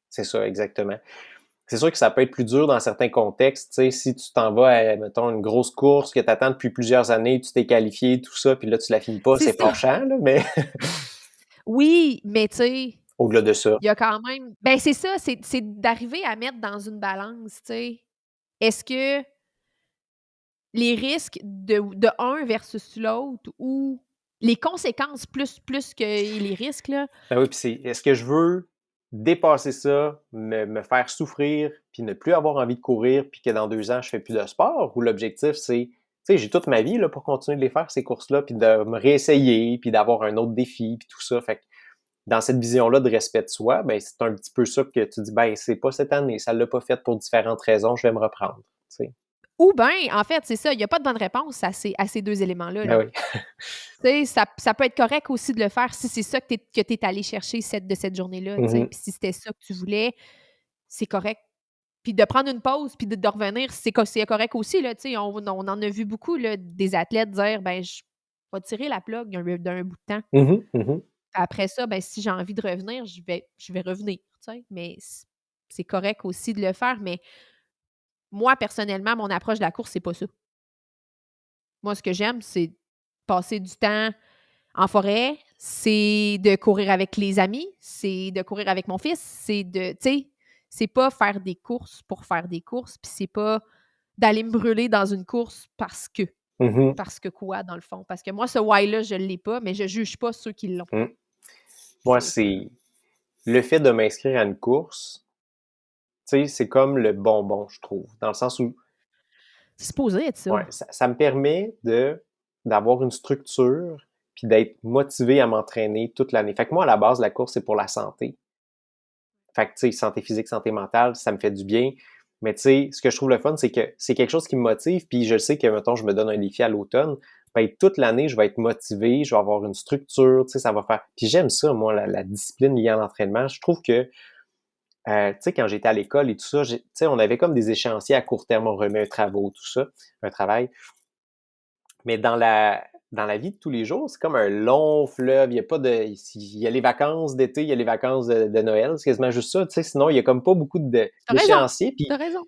c'est ça, exactement. C'est sûr que ça peut être plus dur dans certains contextes, tu sais, si tu t'en vas à, mettons, une grosse course que tu attends depuis plusieurs années, tu t'es qualifié, tout ça, puis là, tu la finis pas, C'est c'est ça. fâchant, là, mais Oui, mais tu sais, au-delà de ça. il y a quand même ben, c'est ça, c'est d'arriver à mettre dans une balance, tu sais. Est-ce que les risques de un versus l'autre ou les conséquences plus que les risques, là, Ben oui, puis est-ce que je veux dépasser ça, me faire souffrir, puis ne plus avoir envie de courir, puis que dans 2 ans, je fais plus de sport, ou l'objectif, c'est, tu sais, j'ai toute ma vie là, pour continuer de les faire, ces courses-là, puis de me réessayer, puis d'avoir un autre défi, puis tout ça. Fait que dans cette vision-là de respect de soi, ben c'est un petit peu ça que tu dis, ben c'est pas cette année, ça l'a pas fait pour différentes raisons, je vais me reprendre. Tu sais. ou ben, en fait, c'est ça, il y a pas de bonne réponse à ces 2 éléments-là, Ben là. oui. Tu sais, ça peut être correct aussi de le faire si c'est ça que tu es allé chercher cette journée-là, tu sais, Mhm. puis si c'était ça que tu voulais, c'est correct. Puis de prendre une pause, puis de revenir, c'est correct aussi, là, tu sais, on en a vu beaucoup, là, des athlètes dire: «Ben, je vais tirer la plug d'un bout de temps. Mhm. Mhm. Après ça, ben, si j'ai envie de revenir, je vais revenir», tu sais? Mais c'est correct aussi de le faire, mais moi, personnellement, mon approche de la course, c'est pas ça. Moi, ce que j'aime, c'est passer du temps en forêt, c'est de courir avec les amis, c'est de courir avec mon fils, c'est de tu sais, c'est pas faire des courses pour faire des courses, puis c'est pas d'aller me brûler dans une course Mhm. parce que quoi, dans le fond? Parce que moi, ce why-là, je l'ai pas, mais je juge pas ceux qui l'ont. Mhm. Moi, C'est c'est le fait de m'inscrire à une course, tu sais, c'est comme le bonbon, je trouve, dans le sens où, supposé être ouais, ça. ça me permet d'avoir une structure puis d'être motivé à m'entraîner toute l'année. Fait que moi, à la base, la course, c'est pour la santé. Fait que, tu sais, santé physique, santé mentale, ça me fait du bien. Mais tu sais, ce que je trouve le fun, c'est que c'est quelque chose qui me motive, puis je sais que, mettons, je me donne un défi à l'automne, ben, toute l'année, je vais être motivé, je vais avoir une structure, tu sais, ça va faire... Puis j'aime ça, moi, la discipline liée à l'entraînement. Je trouve que, tu sais, quand j'étais à l'école et tout ça, tu sais, on avait comme des échéanciers à court terme, on remet un travail, tout ça, un travail. Mais dans la vie de tous les jours, c'est comme un long fleuve. Il y a pas de, il y a les vacances d'été, il y a les vacances de Noël. C'est quasiment juste ça. Tu sais, sinon, il y a comme pas beaucoup Tu raison, d'échéanciers. tu Puis raison.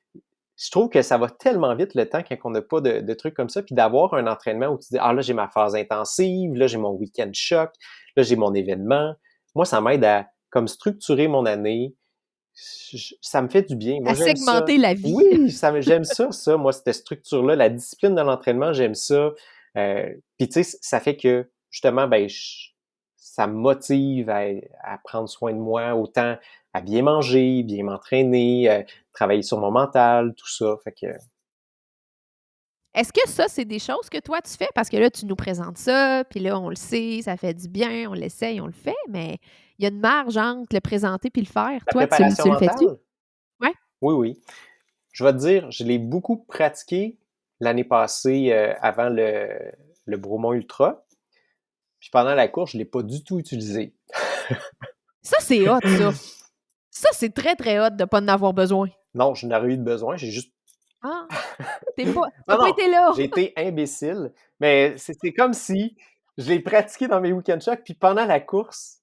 je trouve que ça va tellement vite le temps quand on n'a pas de trucs comme ça. Puis d'avoir un entraînement où tu dis, ah là, j'ai ma phase intensive, là, j'ai mon week-end choc, là, j'ai mon événement. Moi, ça m'aide à comme structurer mon année. Ça me fait du bien. Moi, À j'aime ça. segmenter la vie. Oui, j'aime ça, moi, cette structure-là, la discipline de l'entraînement, j'aime ça. Puis, tu sais, ça fait que, justement, ben, ça me motive à prendre soin de moi, autant à bien manger, bien m'entraîner, travailler sur mon mental, tout ça. Fait que Est-ce que ça, c'est des choses que toi, tu fais? Parce que là, tu nous présentes ça, puis là, on le sait, ça fait du bien, on l'essaye, on le fait, mais il y a une marge entre le présenter puis le faire. la Toi, préparation tu le fais-tu? mentale, Ouais. oui, oui. Je vais te dire, je l'ai beaucoup pratiqué l'année passée avant le Bromont Ultra. Puis pendant la course, je l'ai pas du tout utilisé. Ça, c'est hot, ça. Ça, c'est très, très hot de pas en avoir besoin. Non, je n'aurais eu de besoin, j'ai juste Ah, tu non, pas non, été là. j'ai été imbécile, mais c'est comme si je l'ai pratiqué dans mes week-end shocks, puis pendant la course,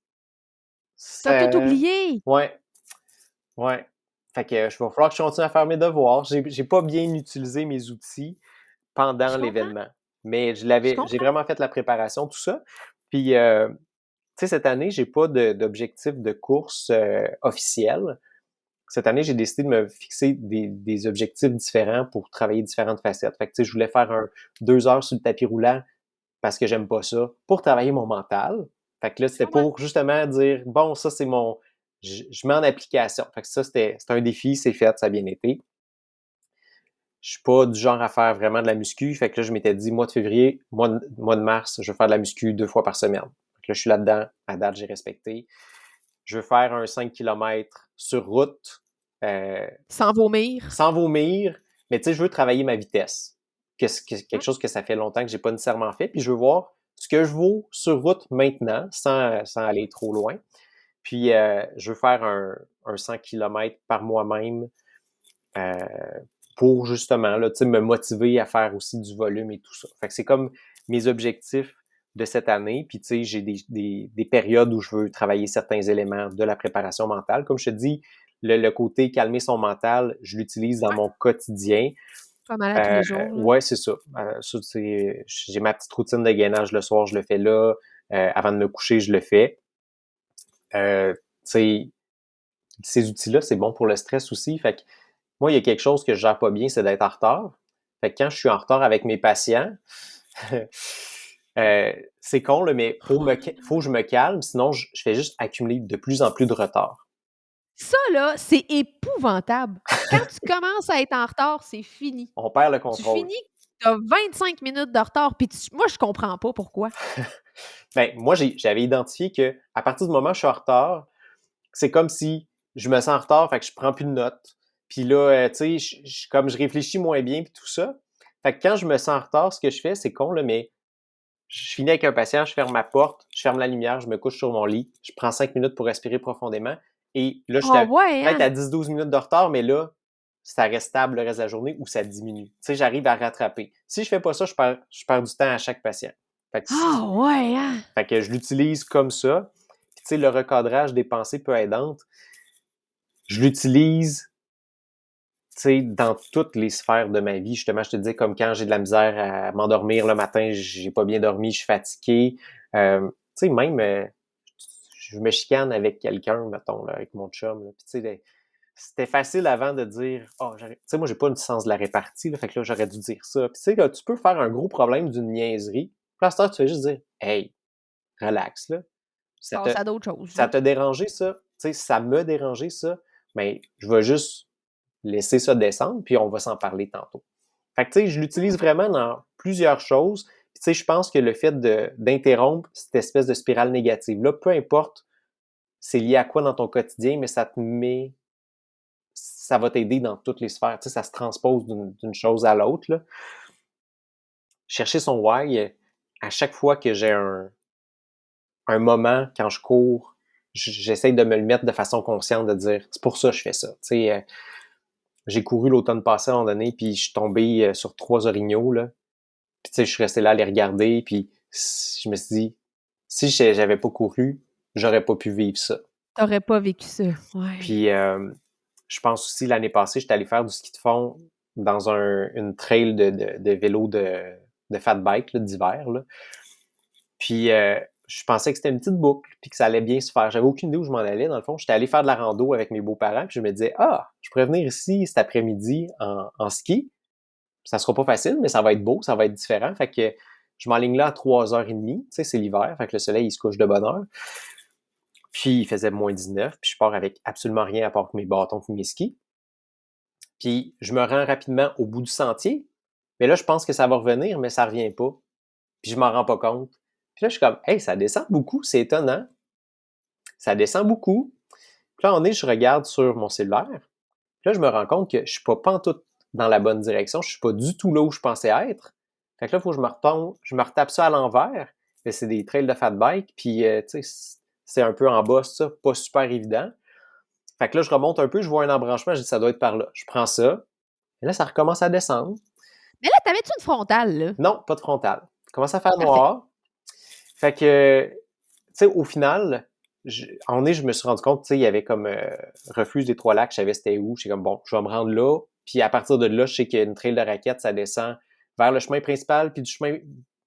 Tu as tout ça oublié. ouais, ouais. Fait que je va falloir que je continue à faire mes devoirs. J'ai pas bien utilisé mes outils pendant Je comprends, l'événement, mais je j'ai comprends. vraiment fait la préparation, tout ça. Puis, tu sais, cette année, j'ai pas d'objectif de course officiel. Cette année, j'ai décidé de me fixer des objectifs différents pour travailler différentes facettes. Fait que, tu sais, je voulais faire 2 heures sur le tapis roulant parce que j'aime pas ça, pour travailler mon mental. Fait que là, Je c'était comprends. pour justement dire, bon, ça, c'est mon, je mets en application. Fait que ça, c'était un défi, c'est fait, ça a bien été. Je suis pas du genre à faire vraiment de la muscu. Fait que là, je m'étais dit, mois de février, mois de mars, je vais faire de la muscu 2 fois par semaine. Fait que là, je suis là-dedans. À date, j'ai respecté. Je veux faire un 5 km sur route, euh, Sans vomir. sans vomir, mais tu sais, je veux travailler ma vitesse. Quelque Ouais. chose que ça fait longtemps que j'ai pas nécessairement fait. Puis je veux voir ce que je vaux sur route maintenant, sans aller trop loin. Puis je veux faire un 100 km par moi-même euh, pour justement là, me motiver à faire aussi du volume et tout ça. Fait que c'est comme mes objectifs de cette année. Puis tu sais, j'ai des périodes où je veux travailler certains éléments de la préparation mentale. Comme je te dis, le côté calmer son mental, je l'utilise dans Ouais. mon quotidien. Pas mal à tous les jours, là. Ouais, c'est ça. J'ai ma petite routine de gainage le soir, je le fais là. Avant de me coucher, je le fais. Tu sais, ces outils-là, c'est bon pour le stress aussi. Fait que moi, il y a quelque chose que je gère pas bien, c'est d'être en retard. Fait que quand je suis en retard avec mes patients, c'est con, là, mais faut que je me calme, sinon je fais juste accumuler de plus en plus de retard. Ça, là, c'est épouvantable. Quand tu commences à être en retard, c'est fini. On perd le Tu contrôle. finis, tu as 25 minutes de retard, puis moi, je comprends pas pourquoi. Ben, moi, j'avais identifié que à partir du moment où je suis en retard, c'est comme si je me sens en retard, fait que je prends plus de notes. Puis là, tu sais, comme je réfléchis moins bien puis tout ça. Fait que quand je me sens en retard, ce que je fais, c'est con, là, mais je finis avec un patient, je ferme ma porte, je ferme la lumière, je me couche sur mon lit, je prends 5 minutes pour respirer profondément. Et là, je suis Ah ouais, peut-être hein? à 10-12 minutes de retard, mais là, ça reste stable le reste de la journée ou ça diminue. Tu sais, j'arrive à rattraper. Si je fais pas ça, je perds du temps à chaque patient. Fait que, Ah ouais, hein? fait que je l'utilise comme ça. Puis, tu sais, le recadrage des pensées peu aidantes, je l'utilise, tu sais, dans toutes les sphères de ma vie. Justement, je te dis, comme quand j'ai de la misère à m'endormir le matin, j'ai pas bien dormi, je suis fatigué. Tu sais, même, je me chicane avec quelqu'un, mettons, là, avec mon chum. Là. Puis, tu sais, c'était facile avant de dire, oh, tu sais, moi, j'ai pas une sens de la répartie, là, fait que là, j'aurais dû dire ça. Puis, tu sais, là, tu peux faire un gros problème d'une niaiserie. Puis, à cette heure, tu fais juste dire, hey, relax, là. Ça te, Passe à d'autres choses, ça là. t'a dérangé, ça? Tu sais, ça m'a dérangé, ça. Mais je vais juste laisser ça descendre, puis on va s'en parler tantôt. Fait que, tu sais, je l'utilise Mmh. vraiment dans plusieurs choses. Puis, tu sais, je pense que le fait d'interrompre cette espèce de spirale négative-là, peu importe c'est lié à quoi dans ton quotidien, mais ça va t'aider dans toutes les sphères. Tu sais, ça se transpose d'une chose à l'autre, là. Chercher son why, à chaque fois que j'ai un moment quand je cours, j'essaie de me le mettre de façon consciente, de dire, c'est pour ça que je fais ça. Tu sais, j'ai couru l'automne passé à un moment donné, puis je suis tombé sur 3 orignaux, là. Puis tu sais, je suis resté là à les regarder, puis je me suis dit, si j'avais pas couru, j'aurais pas pu vivre ça. Tu pas vécu ça. Ouais. Puis je pense aussi l'année passée, j'étais allé faire du ski de fond dans une trail de vélo de fat bike là, d'hiver. Là. Puis je pensais que c'était une petite boucle, puis que ça allait bien se faire. J'avais aucune idée où je m'en allais, dans le fond. J'étais allé faire de la rando avec mes beaux-parents, puis je me disais, ah, je pourrais venir ici cet après-midi en ski. Ça sera pas facile, mais ça va être beau, ça va être différent. Fait que Je m'enligne là à 3h30, tu sais, c'est l'hiver, fait que le soleil, il se couche de bonne heure. Puis il faisait moins 19, puis je pars avec absolument rien à part mes bâtons et mes skis. Puis je me rends rapidement au bout du sentier, mais là, je pense que ça va revenir, mais ça revient pas. Puis je m'en rends pas compte. Puis là, je suis comme, hey, ça descend beaucoup, c'est étonnant. Ça descend beaucoup. Puis là, je regarde sur mon cellulaire. Puis là, je me rends compte que je suis pas pantoute dans la bonne direction. Je suis pas du tout là où je pensais être. Fait que là, il faut que je me retape ça à l'envers. Mais c'est des trails de fat bike. Puis, tu sais, c'est un peu en bas, ça, pas super évident. Fait que là, je remonte un peu, je vois un embranchement, je dis, ça doit être par là. Je prends ça. Et là, ça recommence à descendre. Mais là, t'avais-tu une frontale, là? Non, pas de frontale. Ça commence à faire Parfait. noir. Fait que, tu sais, au final, je me suis rendu compte, tu sais, il y avait comme refuge des Trois-Lacs, je savais c'était où. J'étais comme, bon, je vais me rendre là. Puis à partir de là, je sais qu'il y a une trail de raquettes, ça descend vers le chemin principal. Puis du chemin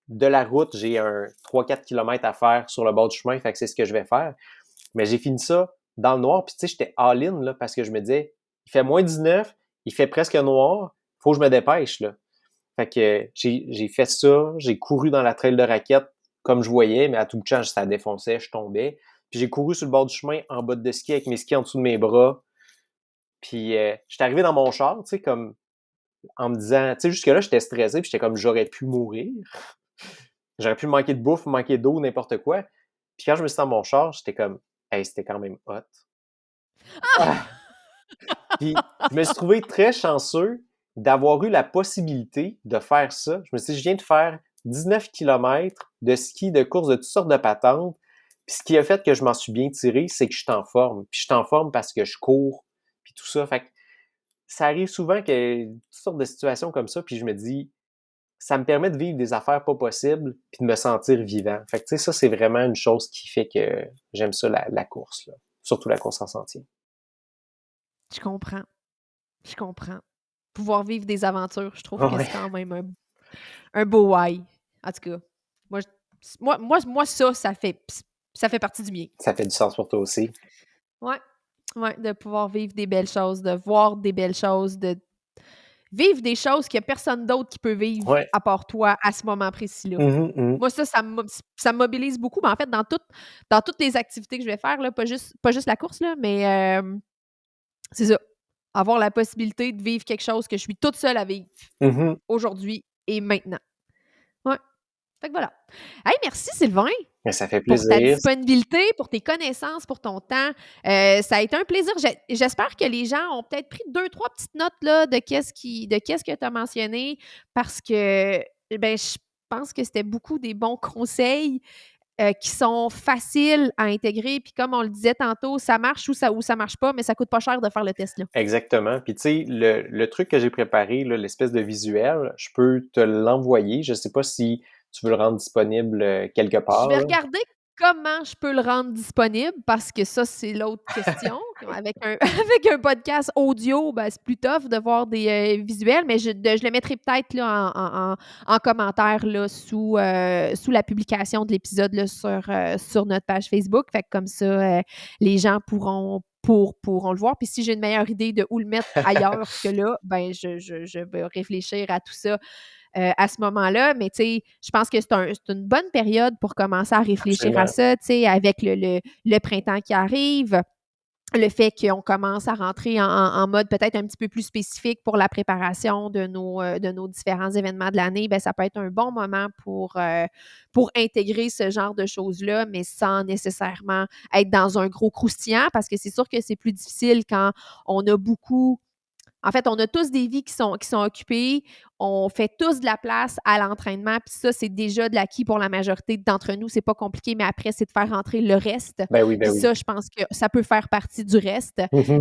de la route, j'ai un 3-4 km à faire sur le bord du chemin. Fait que c'est ce que je vais faire. Mais j'ai fini ça dans le noir. Puis tu sais, j'étais all-in, là, parce que je me disais, il fait moins 19, il fait presque noir, faut que je me dépêche, là. Fait que j'ai fait ça, j'ai couru dans la trail de raquettes comme je voyais, mais à tout bout de champ, ça défonçait, je tombais. Puis j'ai couru sur le bord du chemin en bottes de ski avec mes skis en dessous de mes bras. Puis j'étais arrivé dans mon char, tu sais, comme en me disant, tu sais, jusque-là, j'étais stressé, puis j'étais comme, j'aurais pu mourir. J'aurais pu manquer de bouffe, manquer d'eau, n'importe quoi. Puis quand je me suis dans mon char, j'étais comme, hey, c'était quand même hot. Ah! Puis je me suis trouvé très chanceux d'avoir eu la possibilité de faire ça. Je me suis dit, je viens de faire 19 km de ski, de course, de toutes sortes de patentes. Puis ce qui a fait que je m'en suis bien tiré, c'est que je suis en forme. Puis je suis en forme parce que je cours, puis tout ça. Fait que ça arrive souvent qu'il y ait toutes sortes de situations comme ça, puis je me dis, ça me permet de vivre des affaires pas possibles, puis de me sentir vivant. Fait que tu sais, ça, c'est vraiment une chose qui fait que j'aime ça, la course, là. Surtout la course en sentier. Je comprends. Je comprends. Pouvoir vivre des aventures, je trouve que Ouais, c'est quand même un beau why. En tout cas, moi, ça fait partie du mien. ça fait du sens pour toi aussi. Ouais, ouais, de pouvoir vivre des belles choses, de voir des belles choses, de vivre des choses qu'il y a personne d'autre qui peut vivre Ouais. à part toi à ce moment précis-là. Mhm, mhm. Moi, ça me mobilise beaucoup, mais en fait, dans toutes les activités que je vais faire, là, pas juste la course, là, mais c'est ça. Avoir la possibilité de vivre quelque chose que je suis toute seule à vivre Mhm. aujourd'hui et maintenant. Ouais. Fait que voilà. Hey, merci Sylvain Mais ça fait pour ta plaisir. disponibilité, pour tes connaissances, pour ton temps. Ça a été un plaisir. J'espère que les gens ont peut-être pris 2-3 petites notes là, de qu'est-ce que tu as mentionné parce que ben, je pense que c'était beaucoup des bons conseils qui sont faciles à intégrer. Puis comme on le disait tantôt, ça marche ou ça marche pas, mais ça coûte pas cher de faire le test. Là. Exactement. Puis tu sais, le truc que j'ai préparé, là, l'espèce de visuel, je peux te l'envoyer. Je sais pas si tu veux le rendre disponible quelque Je part, vais là. regarder comment je peux le rendre disponible parce que ça, c'est l'autre question. Avec un, avec un podcast audio, ben, c'est plus tough de voir des visuels, mais je le mettrai peut-être là, en commentaire là, sous la publication de l'épisode là, sur notre page Facebook. Fait que comme ça, les gens pourront le voir. Puis si j'ai une meilleure idée de où le mettre ailleurs que là, ben je vais réfléchir à tout ça à ce moment-là. Mais tu sais, je pense que c'est une bonne période pour commencer à réfléchir à Absolument. ça, tu sais, avec le printemps qui arrive. Le fait qu'on commence à rentrer en mode peut-être un petit peu plus spécifique pour la préparation de nos différents événements de l'année, ben ça peut être un bon moment pour intégrer ce genre de choses-là, mais sans nécessairement être dans un gros croustillant, parce que c'est sûr que c'est plus difficile quand on a beaucoup en fait, on a tous des vies qui sont occupées. On fait tous de la place à l'entraînement. Puis ça, c'est déjà de l'acquis pour la majorité d'entre nous. C'est pas compliqué, mais après, c'est de faire rentrer le reste. Ben oui, ben Puis oui. ça, je pense que ça peut faire partie du reste. Mhm.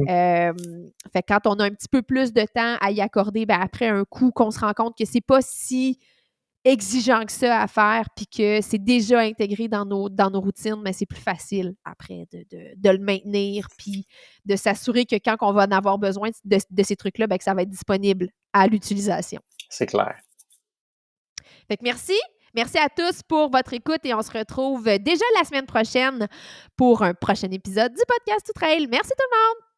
Fait que quand on a un petit peu plus de temps à y accorder, ben après un coup, qu'on se rend compte que c'est pas si exigeant que ça à faire, puis que c'est déjà intégré dans nos routines, mais c'est plus facile après de le maintenir, puis de s'assurer que quand on va en avoir besoin de ces trucs-là, ben, que ça va être disponible à l'utilisation. C'est clair. Fait que merci. Merci à tous pour votre écoute et on se retrouve déjà la semaine prochaine pour un prochain épisode du podcast Tout Trail. Merci tout le monde!